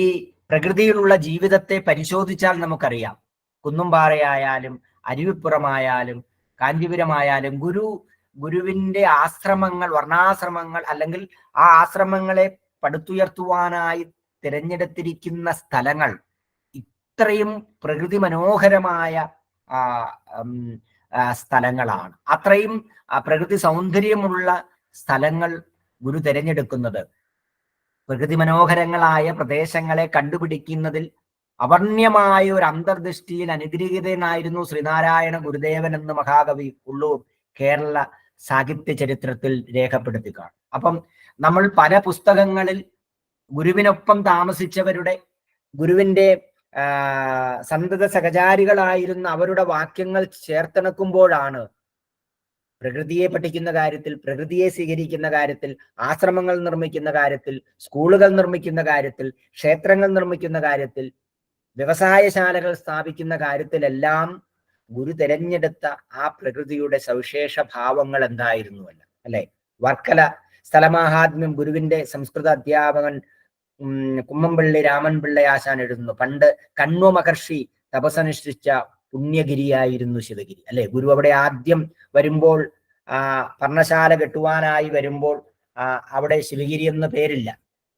പ്രകൃതിയിലുള്ള ജീവിതത്തെ പരിശോധിച്ചാൽ നമുക്കറിയാം. കുന്നുംപാറയായാലും അരുവിപ്പുറമായാലും കാഞ്ചീപുരമായാലും ഗുരുവിന്റെ ആശ്രമങ്ങൾ, വർണ്ണാശ്രമങ്ങൾ, അല്ലെങ്കിൽ ആ ആശ്രമങ്ങളെ പടുത്തുയർത്തുവാനായി തിരഞ്ഞെടുത്തിരിക്കുന്ന സ്ഥലങ്ങൾ ഇത്രയും പ്രകൃതി മനോഹരമായ സ്ഥലങ്ങളാണ്. അത്രയും പ്രകൃതി സൗന്ദര്യമുള്ള സ്ഥലങ്ങൾ ഗുരു തിരഞ്ഞെടുക്കുന്നത് പ്രകൃതി മനോഹരങ്ങളായ പ്രദേശങ്ങളെ കണ്ടുപിടിക്കുന്നതിൽ അവർണ്യമായ ഒരു അന്തർദൃഷ്ടിയിൽ അനുഗ്രഹീതനായിരുന്നു ശ്രീനാരായണ ഗുരുദേവൻ എന്ന് മഹാകവി ഉള്ളൂർ കേരള സാഹിത്യ ചരിത്രത്തിൽ രേഖപ്പെടുത്തി കാണും. അപ്പം നമ്മൾ പല പുസ്തകങ്ങളിൽ ഗുരുവിനൊപ്പം താമസിച്ചവരുടെ, ഗുരുവിന്റെ സന്തത സഹചാരികളായിരുന്ന അവരുടെ വാക്യങ്ങൾ ചേർത്തിണക്കുമ്പോഴാണ് പ്രകൃതിയെ പഠിക്കുന്ന കാര്യത്തിൽ, പ്രകൃതിയെ സ്വീകരിക്കുന്ന കാര്യത്തിൽ, ആശ്രമങ്ങൾ നിർമ്മിക്കുന്ന കാര്യത്തിൽ, സ്കൂളുകൾ നിർമ്മിക്കുന്ന കാര്യത്തിൽ, ക്ഷേത്രങ്ങൾ നിർമ്മിക്കുന്ന കാര്യത്തിൽ, വ്യവസായശാലകൾ സ്ഥാപിക്കുന്ന കാര്യത്തിലെല്ലാം ഗുരു തിരഞ്ഞെടുത്ത ആ പ്രകൃതിയുടെ സവിശേഷ ഭാവങ്ങൾ എന്തായിരുന്നുവല്ല, അല്ലെ? വർക്കല സ്ഥലമാഹാത്മ്യം ഗുരുവിന്റെ സംസ്കൃത അധ്യാപകൻ കുമ്മംപള്ളി രാമൻപിള്ള ആശാൻ എഴുതുന്നു, പണ്ട് കണ്വ മഹർഷി തപസനുഷ്ഠിച്ച പുണ്യഗിരിയായിരുന്നു ശിവഗിരി, അല്ലെ? ഗുരു അവിടെ ആദ്യം വരുമ്പോൾ പർണശാല കെട്ടുവാനായി വരുമ്പോൾ അവിടെ ശിവഗിരി എന്ന പേരില്ല.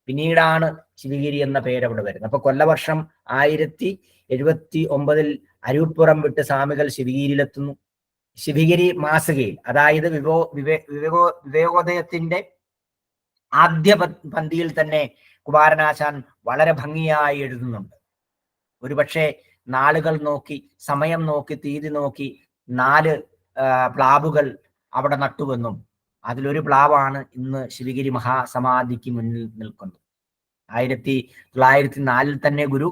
പിന്നീടാണ് ശിവഗിരി എന്ന പേര് അവിടെ വരുന്നത്. അപ്പൊ കൊല്ലവർഷം 1079 അരുവിപ്പുറം വിട്ട് സ്വാമികൾ ശിവഗിരിയിലെത്തുന്നു. ശിവഗിരി മാസികയിൽ, അതായത് വിവേകോദയത്തിന്റെ ആദ്യ പന്തിയിൽ തന്നെ കുമാരനാശാൻ വളരെ ഭംഗിയായി എഴുതുന്നുണ്ട്. ഒരുപക്ഷെ നാളുകൾ നോക്കി, സമയം നോക്കി, തീയതി നോക്കി 4 പ്ലാവുകൾ അവിടെ നട്ടുവെന്നും അതിലൊരു പ്ലാവാണ് ഇന്ന് ശിവഗിരി മഹാസമാധിക്ക് മുന്നിൽ നിൽക്കുന്നത്. 1904 തന്നെ ഗുരു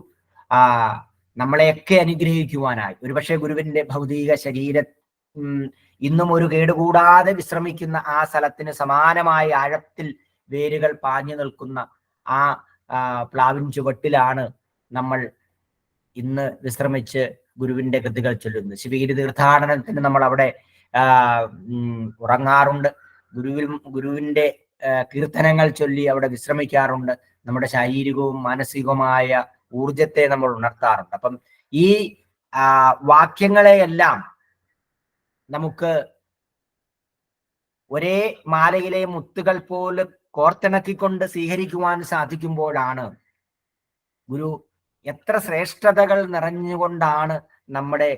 നമ്മളെയൊക്കെ അനുഗ്രഹിക്കുവാനായി, ഒരുപക്ഷെ ഗുരുവിന്റെ ഭൗതിക ശരീരം ഇന്നും ഒരു കേടുകൂടാതെ വിശ്രമിക്കുന്ന ആ സ്ഥലത്തിന് സമാനമായ ആഴത്തിൽ വേരുകൾ പാഞ്ഞു നിൽക്കുന്ന ആ പ്ലാവിൻ ചുവട്ടിലാണ് നമ്മൾ ഇന്ന് വിശ്രമിച്ച് ഗുരുവിന്റെ കൃതികൾ ചൊല്ലുന്നത്. ശിവഗിരി തീർത്ഥാടനത്തിന് നമ്മൾ അവിടെ ഉറങ്ങാറുണ്ട്. ഗുരുവിന്റെ കീർത്തനങ്ങൾ ചൊല്ലി അവിടെ വിശ്രമിക്കാറുണ്ട്. നമ്മുടെ ശാരീരികവും മാനസികവുമായ ഊർജത്തെ നമ്മൾ ഉണർത്താറുണ്ട്. അപ്പം ഈ വാക്യങ്ങളെയെല്ലാം നമുക്ക് ഒരേ മാലയിലെ മുത്തുകൾ പോലെ കോർത്തിണക്കിക്കൊണ്ട് സ്വീകരിക്കുവാൻ സാധിക്കുമ്പോഴാണ് ഗുരു എത്ര ശ്രേഷ്ഠതകൾ നിറഞ്ഞുകൊണ്ടാണ് നമ്മുടെ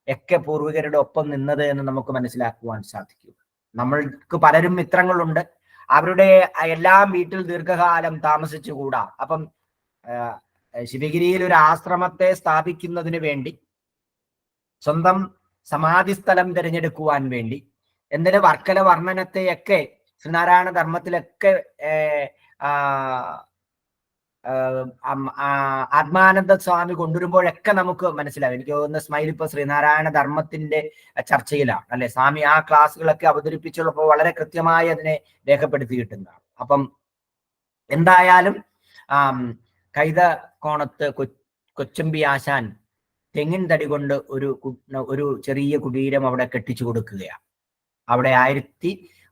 ഒക്കെ പൂർവികരുടെ ഒപ്പം നിന്നത് എന്ന് നമുക്ക് മനസ്സിലാക്കുവാൻ സാധിക്കും. നമ്മൾക്ക് പലരും മിത്രങ്ങളുണ്ട്, അവരുടെ എല്ലാം വീട്ടിൽ ദീർഘകാലം താമസിച്ചുകൂടാ. അപ്പം ശിവഗിരിയിൽ ഒരു ആശ്രമത്തെ സ്ഥാപിക്കുന്നതിന് വേണ്ടി, സ്വന്തം സമാധി സ്ഥലം തിരഞ്ഞെടുക്കുവാൻ വേണ്ടി, എന്തിന് വർക്കല വർണ്ണനത്തെയൊക്കെ ശ്രീനാരായണ ധർമ്മത്തിലൊക്കെ ആത്മാനന്ദ സ്വാമി കൊണ്ടുവരുമ്പോഴൊക്കെ നമുക്ക് മനസ്സിലാവും. എനിക്ക് തോന്നുന്ന സ്മൈൽ ഇപ്പൊ ശ്രീനാരായണ ധർമ്മത്തിന്റെ ചർച്ചയിലാണ് അല്ലെ, സ്വാമി ആ ക്ലാസ്സുകളൊക്കെ അവതരിപ്പിച്ചുള്ളപ്പോൾ വളരെ കൃത്യമായി അതിനെ രേഖപ്പെടുത്തിയിട്ടുണ്ടാണ്. അപ്പം എന്തായാലും കൈതക്കോണത്ത് കൊച്ചമ്പി ആശാൻ തെങ്ങിൻ തടി കൊണ്ട് ഒരു ചെറിയ കുടീരം അവിടെ കെട്ടിച്ചു കൊടുക്കുകയാണ്. അവിടെ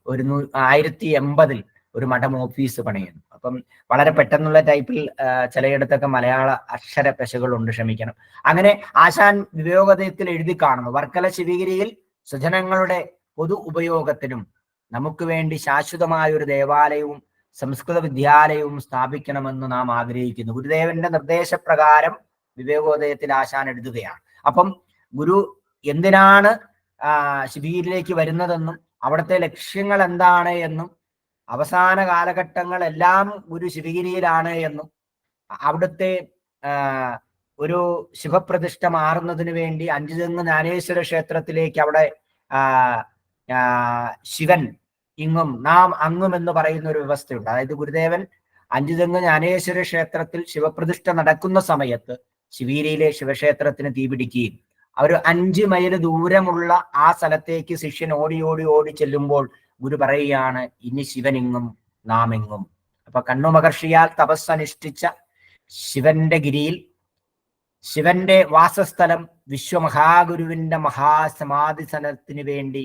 1180 ഒരു മഠം ഓഫീസ് പണിയുന്നു. അപ്പം വളരെ പെട്ടെന്നുള്ള ടൈപ്പിൽ ചിലയിടത്തൊക്കെ മലയാള അക്ഷര പെശകളുണ്ട്, ക്ഷമിക്കണം. അങ്ങനെ ആശാൻ വിവേകോദയത്തിൽ എഴുതി കാണുന്നു, വർക്കല ശിവഗിരിയിൽ സ്വജനങ്ങളുടെ പൊതു ഉപയോഗത്തിനും നമുക്ക് വേണ്ടി ശാശ്വതമായ ഒരു ദേവാലയവും സംസ്കൃത വിദ്യാലയവും സ്ഥാപിക്കണമെന്ന് നാം ആഗ്രഹിക്കുന്നു. ഗുരുദേവന്റെ നിർദ്ദേശപ്രകാരം വിവേകോദയത്തിൽ ആശാൻ എഴുതുകയാണ്. അപ്പം ഗുരു എന്തിനാണ് ശിവഗിരിയിലേക്ക് വരുന്നതെന്നും അവിടുത്തെ ലക്ഷ്യങ്ങൾ എന്താണ് എന്നും, അവസാന കാലഘട്ടങ്ങളെല്ലാം ഗുരു ശിവഗിരിയിലാണ് എന്നും, അവിടുത്തെ ഒരു ശിവപ്രതിഷ്ഠ മാറുന്നതിന് വേണ്ടി അഞ്ചുതെങ്ങ് ജ്ഞാനേശ്വര ക്ഷേത്രത്തിലേക്ക് അവിടെ ശിവൻ ഇങ്ങും നാം അങ്ങും എന്ന് പറയുന്ന ഒരു വ്യവസ്ഥയുണ്ട്. അതായത് ഗുരുദേവൻ അഞ്ചുതെങ്ങ് ജ്ഞാനേശ്വര ക്ഷേത്രത്തിൽ ശിവപ്രതിഷ്ഠ നടക്കുന്ന സമയത്ത് ശിവഗിരിയിലെ ശിവക്ഷേത്രത്തിന് തീപിടിക്കുകയും ഒരു 5 മൈൽ ദൂരമുള്ള ആ സ്ഥലത്തേക്ക് ശിഷ്യൻ ഓടി ഓടി ഓടി ചെല്ലുമ്പോൾ ഗുരു പറയുകയാണ്, ഇനി ശിവനിങ്ങും നാം എങ്ങും. അപ്പൊ കണ്ണുമഹർഷിയാൽ തപസ്സനുഷ്ഠിച്ച ശിവന്റെ ഗിരിയിൽ, ശിവന്റെ വാസസ്ഥലം വിശ്വമഹാഗുരുവിന്റെ മഹാസമാധി സ്ഥലത്തിന് വേണ്ടി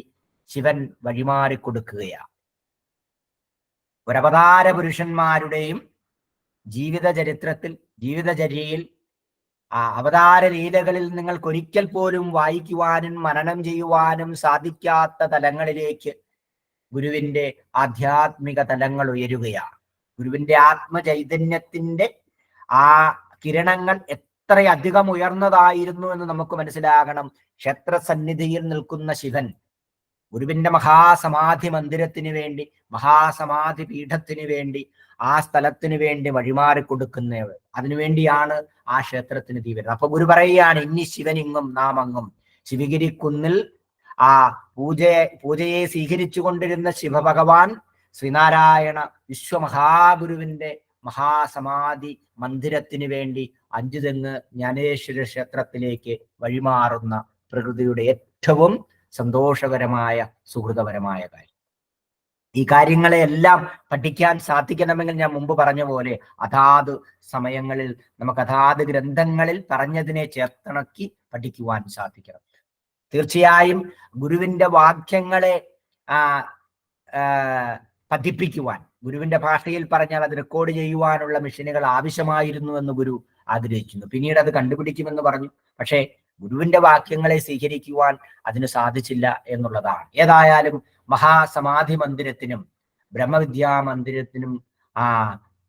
ശിവൻ വഴിമാറിക്കൊടുക്കുകയാണ്. ഒരവതാര പുരുഷന്മാരുടെയും ജീവിത ചരിത്രത്തിൽ, ജീവിതചര്യയിൽ, അവതാര ലീലകളിൽ നിങ്ങൾക്കൊരിക്കൽ പോലും വായിക്കുവാനും മനനം ചെയ്യുവാനും സാധിക്കാത്ത തലങ്ങളിലേക്ക് ഗുരുവിന്റെ ആധ്യാത്മിക തലങ്ങൾ ഉയരുകയാണ്. ഗുരുവിന്റെ ആത്മചൈതന്യത്തിന്റെ ആ കിരണങ്ങൾ എത്രയധികം ഉയർന്നതായിരുന്നു എന്ന് നമുക്ക് മനസ്സിലാകണം. ക്ഷേത്രസന്നിധിയിൽ നിൽക്കുന്ന ശിവൻ ഗുരുവിന്റെ മഹാസമാധി മന്ദിരത്തിന് വേണ്ടി, മഹാസമാധി പീഠത്തിന് വേണ്ടി, ആ സ്ഥലത്തിന് വേണ്ടി വഴിമാറിക്കൊടുക്കുന്നവർ. അതിനുവേണ്ടിയാണ് ആ ക്ഷേത്രത്തിന് തീ വരുന്നത്. അപ്പൊ ഗുരു പറയുകയാണ്, ഇനി ശിവനിങ്ങും നാം അങ്ങും. ശിവഗിരിക്കുന്നിൽ ആ പൂജയെ സ്വീകരിച്ചു കൊണ്ടിരുന്ന ശിവഭഗവാൻ ശ്രീനാരായണ വിശ്വമഹാഗുരുവിന്റെ മഹാസമാധി മന്ദിരത്തിന് വേണ്ടി അഞ്ചുതെങ്ങ് ജ്ഞാനേശ്വര ക്ഷേത്രത്തിലേക്ക് വഴിമാറുന്ന പ്രകൃതിയുടെ ഏറ്റവും സന്തോഷകരമായ സുഹൃതപരമായ കാര്യം. ഈ കാര്യങ്ങളെല്ലാം പഠിക്കാൻ സാധിക്കണമെങ്കിൽ ഞാൻ മുമ്പ് പറഞ്ഞ പോലെ അതാത് സമയങ്ങളിൽ നമുക്ക് അതാത് ഗ്രന്ഥങ്ങളിൽ പറഞ്ഞതിനെ ചേർത്തിണക്കി പഠിക്കുവാൻ സാധിക്കണം. തീർച്ചയായും ഗുരുവിന്റെ വാക്യങ്ങളെ പതിപ്പിക്കുവാൻ, ഗുരുവിന്റെ ഭാഷയിൽ പറഞ്ഞാൽ അത് റെക്കോർഡ് ചെയ്യുവാനുള്ള മെഷീനുകൾ ആവശ്യമായിരുന്നു എന്ന് ഗുരു ആഗ്രഹിക്കുന്നു. പിന്നീട് അത് കണ്ടുപിടിക്കുമെന്ന് പറഞ്ഞു. പക്ഷേ ഗുരുവിന്റെ വാക്യങ്ങളെ സ്വീകരിക്കുവാൻ അതിന് സാധിച്ചില്ല എന്നുള്ളതാണ്. ഏതായാലും മഹാസമാധി മന്ദിരത്തിനും ബ്രഹ്മവിദ്യാ മന്ദിരത്തിനും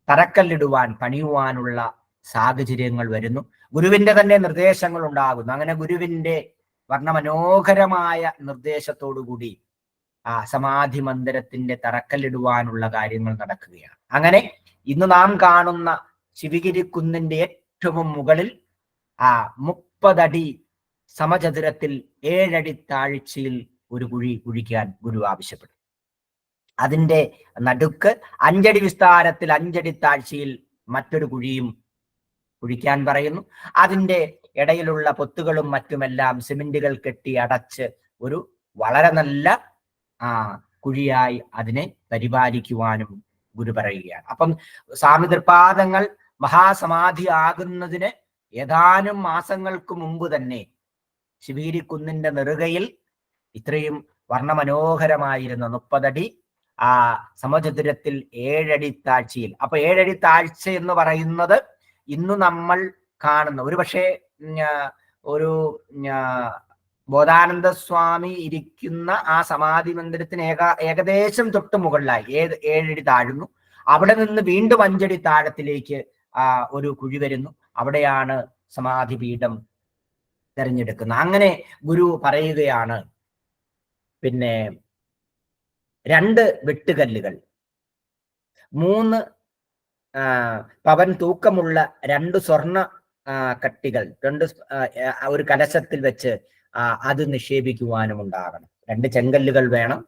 തറക്കല്ലിടുവാൻ പണിയുവാനുള്ള സാഹചര്യങ്ങൾ വരുന്നു. ഗുരുവിന്റെ തന്നെ നിർദ്ദേശങ്ങൾ ഉണ്ടാകുന്നു. അങ്ങനെ ഗുരുവിന്റെ വർണ്ണമനോഹരമായ നിർദ്ദേശത്തോടുകൂടി സമാധി മന്ദിരത്തിന്റെ തറക്കല്ലിടുവാനുള്ള കാര്യങ്ങൾ നടക്കുകയാണ്. അങ്ങനെ ഇന്ന് നാം കാണുന്ന ശിവഗിരി കുന്നിന്റെ ഏറ്റവും മുകളിൽ 30 അടി സമചതുരത്തിൽ 7 അടി താഴ്ചയിൽ ഒരു കുഴി കുഴിക്കാൻ ഗുരു ആവശ്യപ്പെട്ടു. അതിന്റെ നടുക്ക് 5 അടി വിസ്താരത്തിൽ 5 അടി താഴ്ചയിൽ മറ്റൊരു കുഴിയും കുഴിക്കാൻ പറയുന്നു. അതിന്റെ ഇടയിലുള്ള പൊത്തുകളും മറ്റുമെല്ലാം സിമെന്റുകൾ കെട്ടി അടച്ച് ഒരു വളരെ നല്ല കുഴിയായി അതിനെ പരിപാലിക്കുവാനും ഗുരു പറയുകയാണ്. അപ്പം സ്വാമി തൃപാദങ്ങൾ മഹാസമാധി ആകുന്നതിന് ഏതാനും മാസങ്ങൾക്ക് മുമ്പ് തന്നെ ശിവഗിരി കുന്നിന്റെ നെറുകയിൽ ഇത്രയും വർണ്ണമനോഹരമായിരുന്ന 30 അടി സമചതുരത്തിൽ 7 അടി താഴ്ചയിൽ. അപ്പൊ 7 അടി താഴ്ച എന്ന് പറയുന്നത് ഇന്ന് നമ്മൾ കാണുന്ന ഒരുപക്ഷെ ഒരു ബോധാനന്ദ സ്വാമി ഇരിക്കുന്ന സമാധി മന്ദിരത്തിന് ഏകദേശം തൊട്ട് മുകളിലായി 7 അടി താഴുന്നു. അവിടെ നിന്ന് വീണ്ടും 5 അടി താഴത്തിലേക്ക് ഒരു കുഴി വരുന്നു. അവിടെയാണ് സമാധി പീഠം തെരഞ്ഞെടുക്കുന്നത്. അങ്ങനെ ഗുരു പറയുകയാണ്, പിന്നെ 2 വെട്ടുകല്ലുകൾ, 3 പവൻ തൂക്കമുള്ള 2 സ്വർണ്ണ കട്ടികൾ ഒരു കലശത്തിൽ വെച്ച് അത് നിക്ഷേപിക്കുവാനും ഉണ്ടാകണം. 2 ചെങ്കല്ലുകൾ വേണം.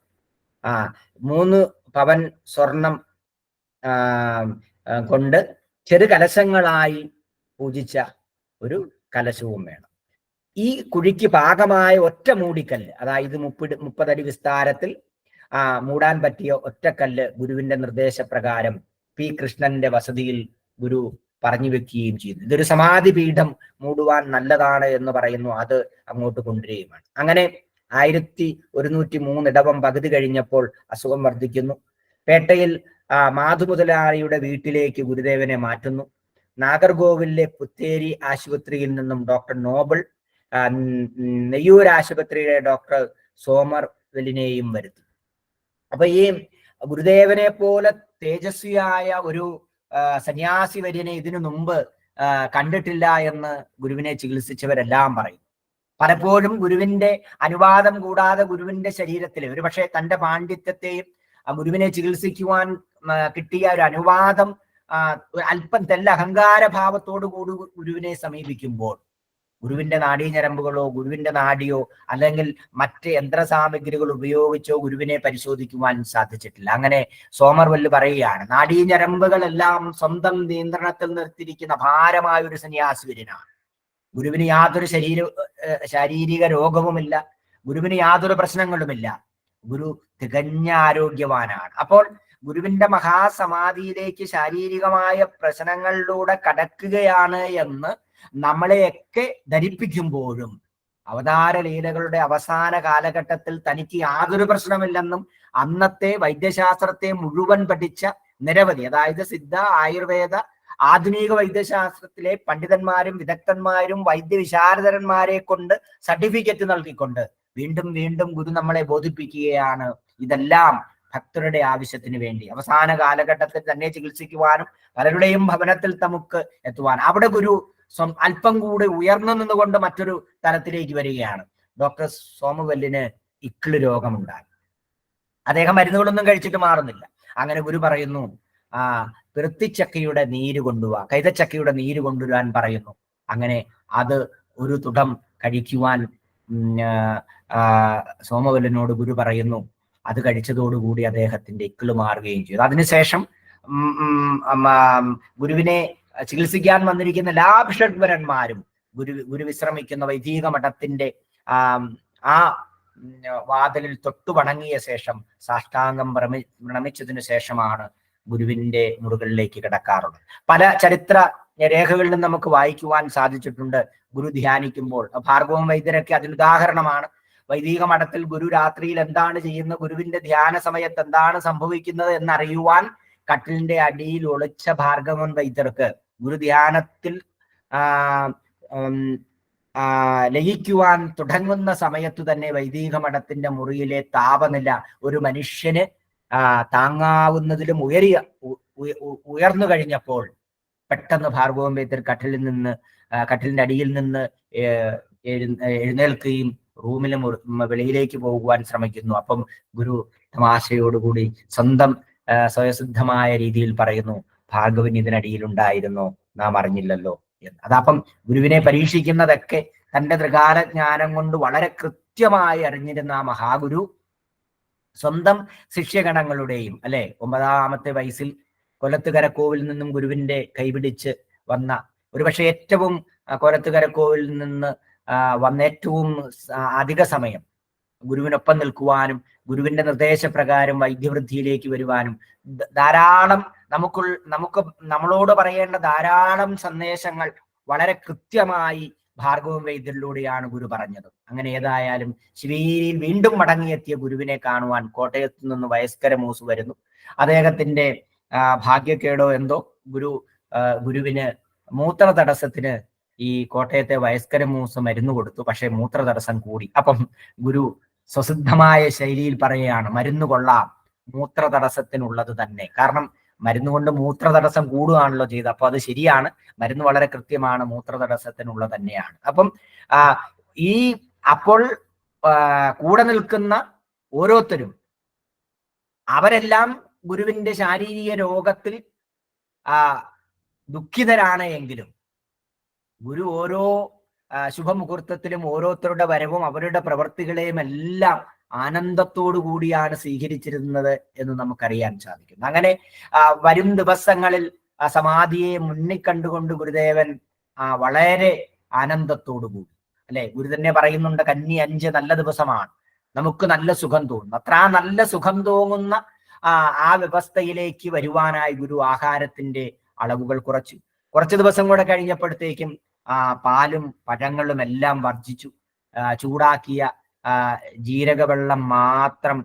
3 പവൻ സ്വർണം കൊണ്ട് ചെറു കലശങ്ങളായി പൂജിച്ച ഒരു കലശവും വേണം. ഈ കുഴിക്ക് പാകമായ ഒറ്റ മൂടിക്കല്ല്, അതായത് 30 അടി വിസ്താരത്തിൽ മൂടാൻ പറ്റിയ ഒറ്റക്കല്ല് ഗുരുവിന്റെ നിർദ്ദേശപ്രകാരം പി കൃഷ്ണന്റെ വസതിയിൽ ഗുരു പറഞ്ഞു വെക്കുകയും ചെയ്തു. ഇതൊരു സമാധി പീഠം മൂടുവാൻ നല്ലതാണ് എന്ന് പറയുന്നു. അത് അങ്ങോട്ട് കൊണ്ടുവരികയുമാണ്. അങ്ങനെ 1103 ഇടവം പകുതി കഴിഞ്ഞപ്പോൾ അസുഖം വർദ്ധിക്കുന്നു. പേട്ടയിൽ മാധു മുതലാളിയുടെ വീട്ടിലേക്ക് ഗുരുദേവനെ മാറ്റുന്നു. നാഗർകോവിലെ പുത്തേരി ആശുപത്രിയിൽ നിന്നും ഡോക്ടർ നോബിൾ, നെയ്യൂർ ആശുപത്രിയിലെ ഡോക്ടർ സോമർവെല്ലിനെയും വരുത്തി. അപ്പൊ ഈ ഗുരുദേവനെ പോലെ തേജസ്വിയായ ഒരു സന്യാസി വര്യനെ ഇതിനു മുമ്പ് കണ്ടിട്ടില്ല എന്ന് ഗുരുവിനെ ചികിത്സിച്ചവരെല്ലാം പറയും. പലപ്പോഴും ഗുരുവിന്റെ അനുവാദം കൂടാതെ ഗുരുവിന്റെ ശരീരത്തിലെ ഒരുപക്ഷെ തന്റെ പാണ്ഡിത്യത്തെയും ഗുരുവിനെ ചികിത്സിക്കുവാൻ കിട്ടിയ ഒരു അനുവാദം അല്പം തെല്ല അഹങ്കാര ഭാവത്തോടു കൂടി ഗുരുവിനെ സമീപിക്കുമ്പോൾ ഗുരുവിന്റെ നാഡീഞരമ്പുകളോ ഗുരുവിന്റെ നാഡിയോ അല്ലെങ്കിൽ മറ്റ് യന്ത്രസാമഗ്രികൾ ഉപയോഗിച്ചോ ഗുരുവിനെ പരിശോധിക്കുവാൻ സാധിച്ചിട്ടില്ല. അങ്ങനെ സോമർവെല്ല് പറയുകയാണ്, നാഡീഞരമ്പുകളെല്ലാം സ്വന്തം നിയന്ത്രണത്തിൽ നിർത്തിയിരിക്കുന്ന ഭാരമായ ഒരു സന്യാസിവര്യനാണ്. ഗുരുവിന് യാതൊരു ശാരീരിക രോഗവുമില്ല, ഗുരുവിന് യാതൊരു പ്രശ്നങ്ങളുമില്ല. ഗുരു തികഞ്ഞ ആരോഗ്യവാനാണ്. അപ്പോൾ ഗുരുവിന്റെ മഹാസമാധിയിലേക്ക് ശാരീരികമായ പ്രശ്നങ്ങളിലൂടെ കടക്കുകയാണ് എന്ന് നമ്മളെയൊക്കെ ധരിപ്പിക്കുമ്പോഴും അവതാര ലീലകളുടെ അവസാന കാലഘട്ടത്തിൽ തനിക്ക് യാതൊരു പ്രശ്നമില്ലെന്നും അന്നത്തെ വൈദ്യശാസ്ത്രത്തെ മുഴുവൻ പഠിച്ച നിരവധി, അതായത് സിദ്ധ, ആയുർവേദ, ആധുനിക വൈദ്യശാസ്ത്രത്തിലെ പണ്ഡിതന്മാരും വിദഗ്ധന്മാരും വൈദ്യവിശാരദന്മാരെ കൊണ്ട് സർട്ടിഫിക്കറ്റ് നൽകിക്കൊണ്ട് വീണ്ടും വീണ്ടും ഗുരു നമ്മളെ ബോധിപ്പിക്കുകയാണ് ഇതെല്ലാം ഭക്തരുടെ ആവശ്യത്തിന് വേണ്ടി. അവസാന കാലഘട്ടത്തിൽ തന്നെ ചികിത്സിക്കുവാനും പലരുടെയും ഭവനത്തിൽ നമുക്ക് എത്തുവാൻ അവിടെ ഗുരു അല്പം കൂടി ഉയർന്നു നിന്നുകൊണ്ട് മറ്റൊരു തലത്തിലേക്ക് വരികയാണ്. ഡോക്ടർ സോമവെല്ലിന് ഇക്കിള് രോഗമുണ്ടായി. അദ്ദേഹം മരുന്നുകളൊന്നും കഴിച്ചിട്ട് മാറുന്നില്ല. അങ്ങനെ ഗുരു പറയുന്നു, പിറുത്തിച്ചക്കയുടെ നീര് കൊണ്ടുപോവാ, കൈതച്ചക്കയുടെ നീര് കൊണ്ടുവരാൻ പറയുന്നു. അങ്ങനെ അത് ഒരു തുടം കഴിക്കുവാൻ സോമവെല്ലിനോട് ഗുരു പറയുന്നു. അത് കഴിച്ചതോടുകൂടി അദ്ദേഹത്തിന്റെ ഇക്കിള് മാറുകയും ചെയ്തു. അതിനുശേഷം ഗുരുവിനെ ചികിത്സിക്കാൻ വന്നിരിക്കുന്ന എല്ലാ ഭിഷഗ്വരന്മാരും ഗുരു വിശ്രമിക്കുന്ന വൈദിക മഠത്തിന്റെ വാതിലിൽ തൊട്ടു വണങ്ങിയ ശേഷം സാഷ്ടാംഗം പ്രണമിച്ചതിനു ശേഷമാണ് ഗുരുവിന്റെ മുറികളിലേക്ക് കിടക്കാറുള്ളത്. പല ചരിത്ര രേഖകളിലും നമുക്ക് വായിക്കുവാൻ സാധിച്ചിട്ടുണ്ട്. ഗുരു ധ്യാനിക്കുമ്പോൾ ഭാർഗവം വൈദ്യരൊക്കെ അതിനുദാഹരണമാണ്. വൈദിക മഠത്തിൽ ഗുരു രാത്രിയിൽ എന്താണ് ചെയ്യുന്നത്, ഗുരുവിന്റെ ധ്യാന സമയത്ത് എന്താണ് സംഭവിക്കുന്നത് എന്നറിയുവാൻ കട്ടിലിന്റെ അടിയിൽ ഒളിച്ച ഭാർഗവൻ വൈദ്യർക്ക് ഗുരു ധ്യാനത്തിൽ ലയിക്കുവാൻ തുടങ്ങുന്ന സമയത്തു തന്നെ വൈദിക മഠത്തിന്റെ മുറിയിലെ താപനില ഒരു മനുഷ്യന് താങ്ങാവുന്നതിലും ഉയർന്നു കഴിഞ്ഞപ്പോൾ പെട്ടെന്ന് ഭാർഗവൻ വൈദ്യർ കട്ടിലിന്റെ അടിയിൽ നിന്ന് എഴുന്നേൽക്കുകയും റൂമിന് വെളിയിലേക്ക് പോകുവാൻ ശ്രമിക്കുന്നു. അപ്പം ഗുരു തമാശയോടുകൂടി സ്വന്തം സ്വയസിദ്ധമായ രീതിയിൽ പറയുന്നു, ഭാർഗവൻ ഇതിനടിയിലുണ്ടായിരുന്നു, നാം അറിഞ്ഞില്ലല്ലോ എന്ന്. അതപ്പം ഗുരുവിനെ പരീക്ഷിക്കുന്നതൊക്കെ തന്റെ ത്രികാല ജ്ഞാനം കൊണ്ട് വളരെ കൃത്യമായി അറിഞ്ഞിരുന്ന ആ മഹാഗുരു സ്വന്തം ശിഷ്യഗണങ്ങളുടെയും 9ാമത്തെ വയസ്സിൽ കൊലത്തുകരക്കോവിൽ നിന്നും ഗുരുവിന്റെ കൈപിടിച്ച് വന്ന, ഒരുപക്ഷെ ഏറ്റവും കൊലത്തുകരക്കോവിൽ നിന്ന് വന്ന ഏറ്റവും അധിക സമയം ഗുരുവിനൊപ്പം നിൽക്കുവാനും ഗുരുവിന്റെ നിർദ്ദേശപ്രകാരം വൈദ്യവൃദ്ധിയിലേക്ക് വരുവാനും ധാരാളം നമ്മളോട് പറയേണ്ട ധാരാളം സന്ദേശങ്ങൾ വളരെ കൃത്യമായി ഭാർഗവൻ വൈദ്യരിലൂടെയാണ് ഗുരു പറഞ്ഞത്. അങ്ങനെ ഏതായാലും ശിവേരിയിൽ വീണ്ടും മടങ്ങിയെത്തിയ ഗുരുവിനെ കാണുവാൻ കോട്ടയത്ത് നിന്ന് വയസ്കര മൂസ് വരുന്നു. അദ്ദേഹത്തിന്റെ ഭാഗ്യക്കേടോ എന്തോ ഗുരുവിന് മൂത്ര തടസ്സത്തിന് ഈ കോട്ടയത്തെ വയസ്കര മൂസ് മരുന്ന് കൊടുത്തു. പക്ഷെ മൂത്ര തടസ്സം കൂടി. അപ്പം ഗുരു സ്വസിദ്ധമായ ശൈലിയിൽ പറയുകയാണ്, മരുന്ന് കൊള്ളാം, മൂത്ര തടസ്സത്തിനുള്ളത് തന്നെ. കാരണം മരുന്ന് കൊണ്ട് മൂത്ര തടസ്സം കൂടുകയാണല്ലോ ചെയ്തത്. അപ്പൊ അത് ശരിയാണ്, മരുന്ന് വളരെ കൃത്യമാണ്, മൂത്ര തടസ്സത്തിനുള്ളത് തന്നെയാണ്. അപ്പം അപ്പോൾ കൂടെ നിൽക്കുന്ന ഓരോരുത്തരും അവരെല്ലാം ഗുരുവിന്റെ ശാരീരിക രോഗത്തിൽ ദുഃഖിതരാണ് എങ്കിലും ഗുരു ഓരോ ശുഭമുഹൂർത്തത്തിലും ഓരോരുത്തരുടെ വരവും അവരുടെ പ്രവർത്തികളെയും എല്ലാം ആനന്ദത്തോടു കൂടിയാണ് സ്വീകരിച്ചിരുന്നത് എന്ന് നമുക്കറിയാൻ സാധിക്കും. അങ്ങനെ വരും ദിവസങ്ങളിൽ സമാധിയെ മുന്നിൽ കണ്ടുകൊണ്ട് ഗുരുദേവൻ വളരെ ആനന്ദത്തോടു കൂടി, ഗുരു തന്നെ പറയുന്നുണ്ട്, കന്നി 5 നല്ല ദിവസമാണ്, നമുക്ക് നല്ല സുഖം തോന്നുന്നു. അത്ര നല്ല സുഖം തോന്നുന്ന ആ വ്യവസ്ഥയിലേക്ക് വരുവാനായി ഗുരു ആഹാരത്തിന്റെ അളവുകൾ കുറച്ച് ദിവസം കൂടെ കഴിഞ്ഞപ്പോഴത്തേക്കും പാലും പഴങ്ങളും എല്ലാം വർജിച്ചു. ചൂടാക്കിയ ജീരകവെള്ളം മാത്രം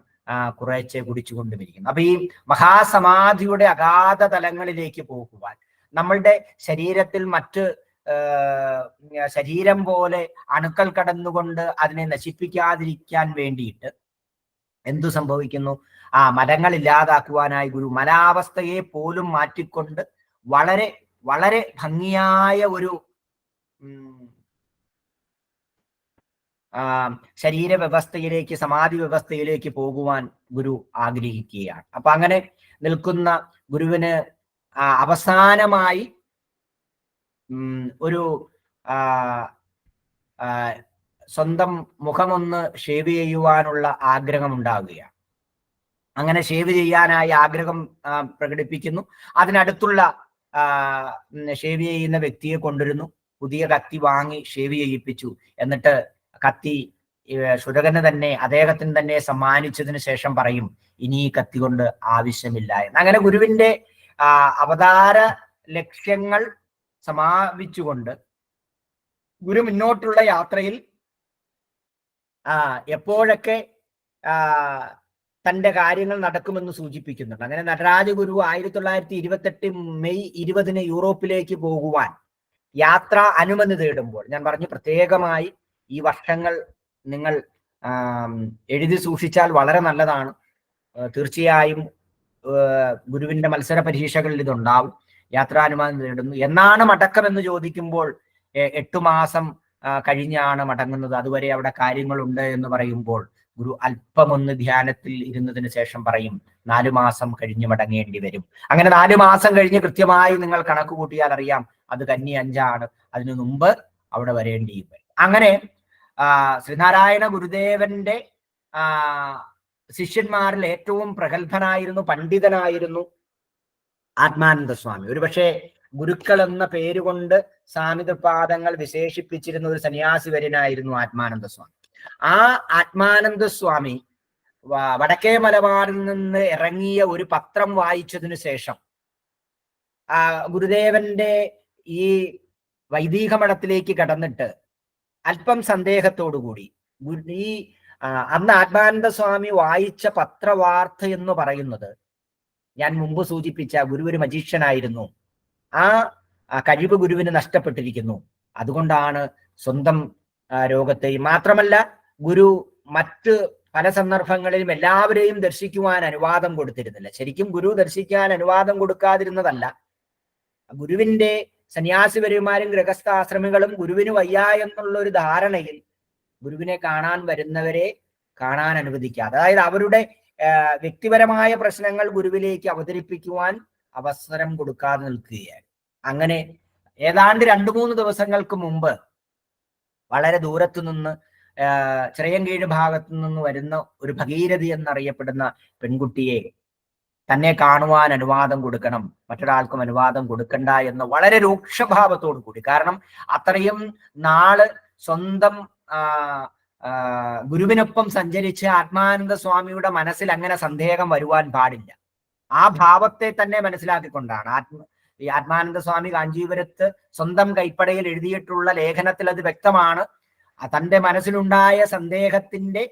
കുറേശ്ശെ കുടിച്ചുകൊണ്ടുമിരിക്കുന്നു. അപ്പൊ ഈ മഹാസമാധിയുടെ അഗാധ തലങ്ങളിലേക്ക് പോകുവാൻ നമ്മളുടെ ശരീരത്തിൽ മറ്റ് ശരീരം പോലെ അണുക്കൾ കടന്നുകൊണ്ട് അതിനെ നശിപ്പിക്കാതിരിക്കാൻ വേണ്ടിയിട്ട് എന്തു സംഭവിക്കുന്നു? മലങ്ങൾ ഇല്ലാതാക്കുവാനായി ഗുരു മലാവസ്ഥയെ പോലും മാറ്റിക്കൊണ്ട് വളരെ വളരെ ഭംഗിയായ ഒരു ശരീര വ്യവസ്ഥയിലേക്ക്, സമാധി വ്യവസ്ഥയിലേക്ക് പോകുവാൻ ഗുരു ആഗ്രഹിക്കുകയാണ്. അപ്പൊ അങ്ങനെ നിൽക്കുന്ന ഗുരുവിന് അവസാനമായി ഒരു സ്വന്തം മുഖമൊന്ന് ഷേവ് ചെയ്യുവാനുള്ള ആഗ്രഹം ഉണ്ടാവുകയാണ്. അങ്ങനെ ഷേവ് ചെയ്യാനായി ആഗ്രഹം പ്രകടിപ്പിക്കുന്നു. അതിനടുത്തുള്ള ഷേവ് ചെയ്യുന്ന വ്യക്തിയെ കൊണ്ടുവരുന്നു. പുതിയ കത്തി വാങ്ങി ഷേവ് ചെയ്യിപ്പിച്ചു. എന്നിട്ട് കത്തി ശുരകന് തന്നെ, അദ്ദേഹത്തിന് തന്നെ സമ്മാനിച്ചതിന് ശേഷം പറയും, ഇനി ഈ കത്തി കൊണ്ട് ആവശ്യമില്ല എന്ന്. അങ്ങനെ ഗുരുവിന്റെ അവതാര ലക്ഷ്യങ്ങൾ സമാപിച്ചുകൊണ്ട് ഗുരു മുന്നോട്ടുള്ള യാത്രയിൽ എപ്പോഴൊക്കെ തന്റെ കാര്യങ്ങൾ നടക്കുമെന്ന് സൂചിപ്പിക്കുന്നുണ്ട്. അങ്ങനെ നടരാജ ഗുരു 1928 മെയ് 20 യൂറോപ്പിലേക്ക് പോകുവാൻ യാത്ര അനുമതി തേടുമ്പോൾ, ഞാൻ പറഞ്ഞു പ്രത്യേകമായി ഈ വർഷങ്ങൾ നിങ്ങൾ എഴുതി സൂക്ഷിച്ചാൽ വളരെ നല്ലതാണ്. തീർച്ചയായും ഗുരുവിന്റെ മത്സര പരീക്ഷകളിൽ ഇതുണ്ടാവും. യാത്രാനുമതി നേടുന്നു. എന്നാണ് മടക്കം എന്ന് ചോദിക്കുമ്പോൾ 8 മാസം കഴിഞ്ഞാണ് മടങ്ങുന്നത്, അതുവരെ അവിടെ കാര്യങ്ങളുണ്ട് എന്ന് പറയുമ്പോൾ ഗുരു അല്പമൊന്ന് ധ്യാനത്തിൽ ഇരുന്നതിന് ശേഷം പറയും, 4 മാസം കഴിഞ്ഞ് മടങ്ങേണ്ടി വരും. അങ്ങനെ 4 മാസം കഴിഞ്ഞ് കൃത്യമായി നിങ്ങൾ കണക്ക് കൂട്ടിയാൽ അറിയാം അത് കന്നി 5 ആണ്. അതിനു മുമ്പ് അവിടെ വരേണ്ടിയും വരും. അങ്ങനെ ശ്രീനാരായണ ഗുരുദേവന്റെ ശിഷ്യന്മാരിൽ ഏറ്റവും പ്രഗത്ഭനായിരുന്നു, പണ്ഡിതനായിരുന്നു ആത്മാനന്ദ സ്വാമി. ഒരുപക്ഷെ ഗുരുക്കൾ എന്ന പേരുകൊണ്ട് സ്വാമിതൃപാദങ്ങൾ വിശേഷിപ്പിച്ചിരുന്ന ഒരു സന്യാസി വര്യനായിരുന്നു ആത്മാനന്ദ സ്വാമി. ആ ആത്മാനന്ദ സ്വാമി വടക്കേ മലബാറിൽ നിന്ന് ഇറങ്ങിയ ഒരു പത്രം വായിച്ചതിനു ശേഷം ഗുരുദേവന്റെ ഈ വൈദിക മഠത്തിലേക്ക് കടന്നിട്ട് അല്പം സന്ദേഹത്തോടുകൂടി ഈ അന്ന് ആത്മാനന്ദ സ്വാമി വായിച്ച പത്രവാർത്ത എന്ന് പറയുന്നത്, ഞാൻ മുമ്പ് സൂചിപ്പിച്ച ഗുരു ഒരു മജീഷ്യനായിരുന്നു, ആ കഴിവ് ഗുരുവിന് നഷ്ടപ്പെട്ടിരിക്കുന്നു. അതുകൊണ്ടാണ് സ്വന്തം രോഗത്തെയും, മാത്രമല്ല ഗുരു മറ്റ് പല സന്ദർഭങ്ങളിലും എല്ലാവരെയും ദർശിക്കുവാൻ അനുവാദം കൊടുത്തിരുന്നില്ല. ശരിക്കും ഗുരു ദർശിക്കാൻ അനുവാദം കൊടുക്കാതിരുന്നതല്ല, ഗുരുവിന്റെ സന്യാസിവര്യന്മാരും ഗൃഹസ്ഥാശ്രമികളും ഗുരുവിന് വയ്യ എന്നുള്ള ഒരു ധാരണയിൽ ഗുരുവിനെ കാണാൻ വരുന്നവരെ കാണാൻ അനുവദിക്കാതെ, അതായത് അവരുടെ വ്യക്തിപരമായ പ്രശ്നങ്ങൾ ഗുരുവിലേക്ക് അവതരിപ്പിക്കുവാൻ അവസരം കൊടുക്കാതെ നിൽക്കുകയാണ്. അങ്ങനെ ഏതാണ്ട് 2-3 ദിവസങ്ങൾക്ക് മുമ്പ് വളരെ ദൂരത്തു നിന്ന് ചിറയൻകീഴ് ഭാഗത്തു നിന്ന് വരുന്ന ഒരു ഭഗീരഥി എന്നറിയപ്പെടുന്ന പെൺകുട്ടിയെ തന്നെ കാണുവാൻ അനുവാദം കൊടുക്കണം, മറ്റൊരാൾക്കും അനുവാദം കൊടുക്കണ്ട എന്ന് വളരെ രൂക്ഷഭാവത്തോടു കൂടി, കാരണം അത്രയും നാള് സ്വന്തം ഗുരുവിനൊപ്പം സഞ്ചരിച്ച് ആത്മാനന്ദ സ്വാമിയുടെ മനസ്സിൽ അങ്ങനെ സന്ദേഹം വരുവാൻ പാടില്ല. ആ ഭാവത്തെ തന്നെ മനസ്സിലാക്കിക്കൊണ്ടാണ് ഈ ആത്മാനന്ദ സ്വാമി കാഞ്ചീപുരത്ത് സ്വന്തം കൈപ്പടയിൽ എഴുതിയിട്ടുള്ള ലേഖനത്തിൽ അത് വ്യക്തമാണ്. തന്റെ മനസ്സിലുണ്ടായ സന്ദേഹത്തിന്റെ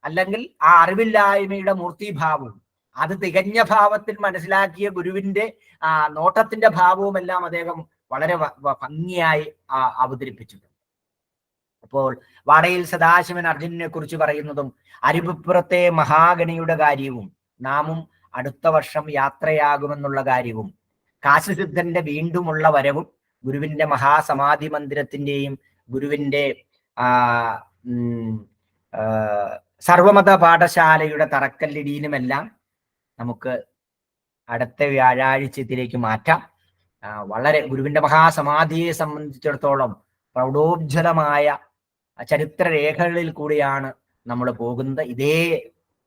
അല്ലെങ്കിൽ ആ അറിവില്ലായ്മയുടെ മൂർത്തിഭാവവും അത് തികഞ്ഞ ഭാവത്തിൽ മനസ്സിലാക്കിയ ഗുരുവിന്റെ നോട്ടത്തിന്റെ ഭാവവും എല്ലാം അദ്ദേഹം വളരെ ഭംഗിയായി അവതരിപ്പിച്ചിട്ടുണ്ട്. അപ്പോൾ വാടയിൽ സദാശിവൻ അർജുനനെ കുറിച്ച് പറയുന്നതും അരിപ്പുറത്തെ മഹാഗണിയുടെ കാര്യവും നാമും അടുത്ത വർഷം യാത്രയാകുമെന്നുള്ള കാര്യവും കാശിസിദ്ധന്റെ വീണ്ടുമുള്ള വരവും ഗുരുവിന്റെ മഹാസമാധി മന്ദിരത്തിന്റെയും ഗുരുവിന്റെ സർവമത പാഠശാലയുടെ തറക്കല്ലിടിയിലുമെല്ലാം നമുക്ക് അടുത്ത വ്യാഴാഴ്ചത്തിലേക്ക് മാറ്റാം. വളരെ ഗുരുവിന്റെ മഹാസമാധിയെ സംബന്ധിച്ചിടത്തോളം പ്രൗഢോജ്വലമായ ചരിത്രരേഖകളിൽ കൂടിയാണ് നമ്മൾ പോകുന്നത്. ഇതേ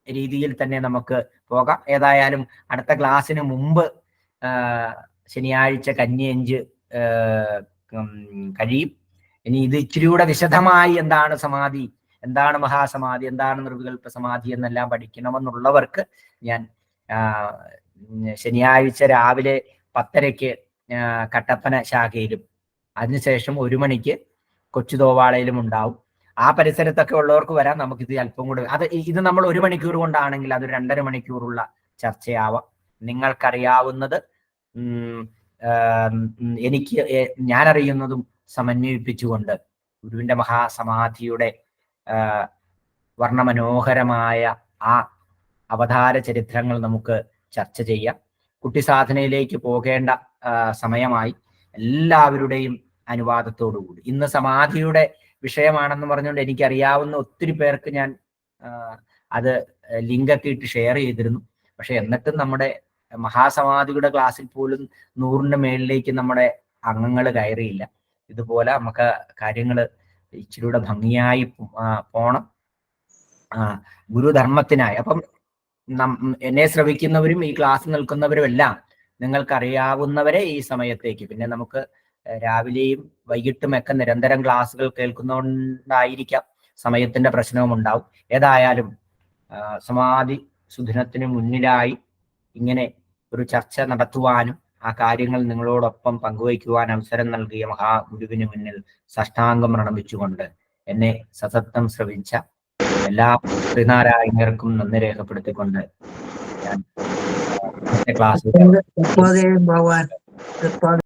രീതിയിൽ തന്നെ നമുക്ക് പോകാം. ഏതായാലും അടുത്ത ക്ലാസ്സിന് മുമ്പ് ശനിയാഴ്ച കന്നി 5 കഴിയും. ഇനി ഇത് ഇച്ചിരിയൂടെ വിശദമായി എന്താണ് സമാധി, എന്താണ് മഹാസമാധി, എന്താണ് നിർവികൽപ്പ സമാധി എന്നെല്ലാം പഠിക്കണമെന്നുള്ളവർക്ക് ഞാൻ ശനിയാഴ്ച രാവിലെ 10:30 കട്ടപ്പന ശാഖയിലും അതിനുശേഷം 1 മണിക്ക് കൊച്ചുതോവാളയിലും ഉണ്ടാവും. ആ പരിസരത്തൊക്കെ ഉള്ളവർക്ക് വരാം. നമുക്കിത് അല്പം കൂടെ ഇത് നമ്മൾ 1 മണിക്കൂർ കൊണ്ടാണെങ്കിൽ അത് 2.5 മണിക്കൂറുള്ള ചർച്ചയാവാം. നിങ്ങൾക്കറിയാവുന്നത് ഞാൻ അറിയുന്നതും സമന്വയിപ്പിച്ചുകൊണ്ട് ഗുരുവിന്റെ മഹാസമാധിയുടെ വർണ്ണമനോഹരമായ ആ അവതാര ചരിത്രങ്ങൾ നമുക്ക് ചർച്ച ചെയ്യാം. കുട്ടി സാധനയിലേക്ക് പോകേണ്ട സമയമായി. എല്ലാവരുടെയും അനുവാദത്തോടുകൂടി ഇന്ന് സമാധിയുടെ വിഷയമാണെന്ന് പറഞ്ഞുകൊണ്ട് എനിക്കറിയാവുന്ന ഒത്തിരി പേർക്ക് ഞാൻ അത് ലിങ്കൊക്കെ ഇട്ട് ഷെയർ ചെയ്തിരുന്നു. പക്ഷെ എന്നിട്ടും നമ്മുടെ മഹാസമാധിയുടെ ക്ലാസ്സിൽ പോലും 100ന്റെ മേളിലേക്ക് നമ്മുടെ അംഗങ്ങൾ കയറിയില്ല. ഇതുപോലെ നമുക്ക് കാര്യങ്ങൾ ഇച്ചിരിയുടെ ഭംഗിയായി പോണം ഗുരുധർമ്മത്തിനായി. അപ്പം എന്നെ ശ്രവിക്കുന്നവരും ഈ ക്ലാസ് നിൽക്കുന്നവരും എല്ലാം നിങ്ങൾക്കറിയാവുന്നവരെ ഈ സമയത്തേക്ക്, പിന്നെ നമുക്ക് രാവിലെയും വൈകിട്ടും ഒക്കെ നിരന്തരം ക്ലാസ്സുകൾ കേൾക്കുന്നതുകൊണ്ടായിരിക്കാം സമയത്തിന്റെ പ്രശ്നവും ഉണ്ടാവും. ഏതായാലും സമാധി സുദിനത്തിന് മുന്നിലായി ഇങ്ങനെ ഒരു ചർച്ച നടത്തുവാനും ആ കാര്യങ്ങൾ നിങ്ങളോടൊപ്പം പങ്കുവയ്ക്കുവാൻ അവസരം നൽകിയ മഹാഗുരുവിന് മുന്നിൽ സാഷ്ടാംഗം പ്രണമിച്ചുകൊണ്ട് എന്നെ സതതം ശ്രവിച്ച എല്ലാ ശ്രീനാരായണർക്കും നന്ദി രേഖപ്പെടുത്തിക്കൊണ്ട് ഞാൻ ക്ലാസ്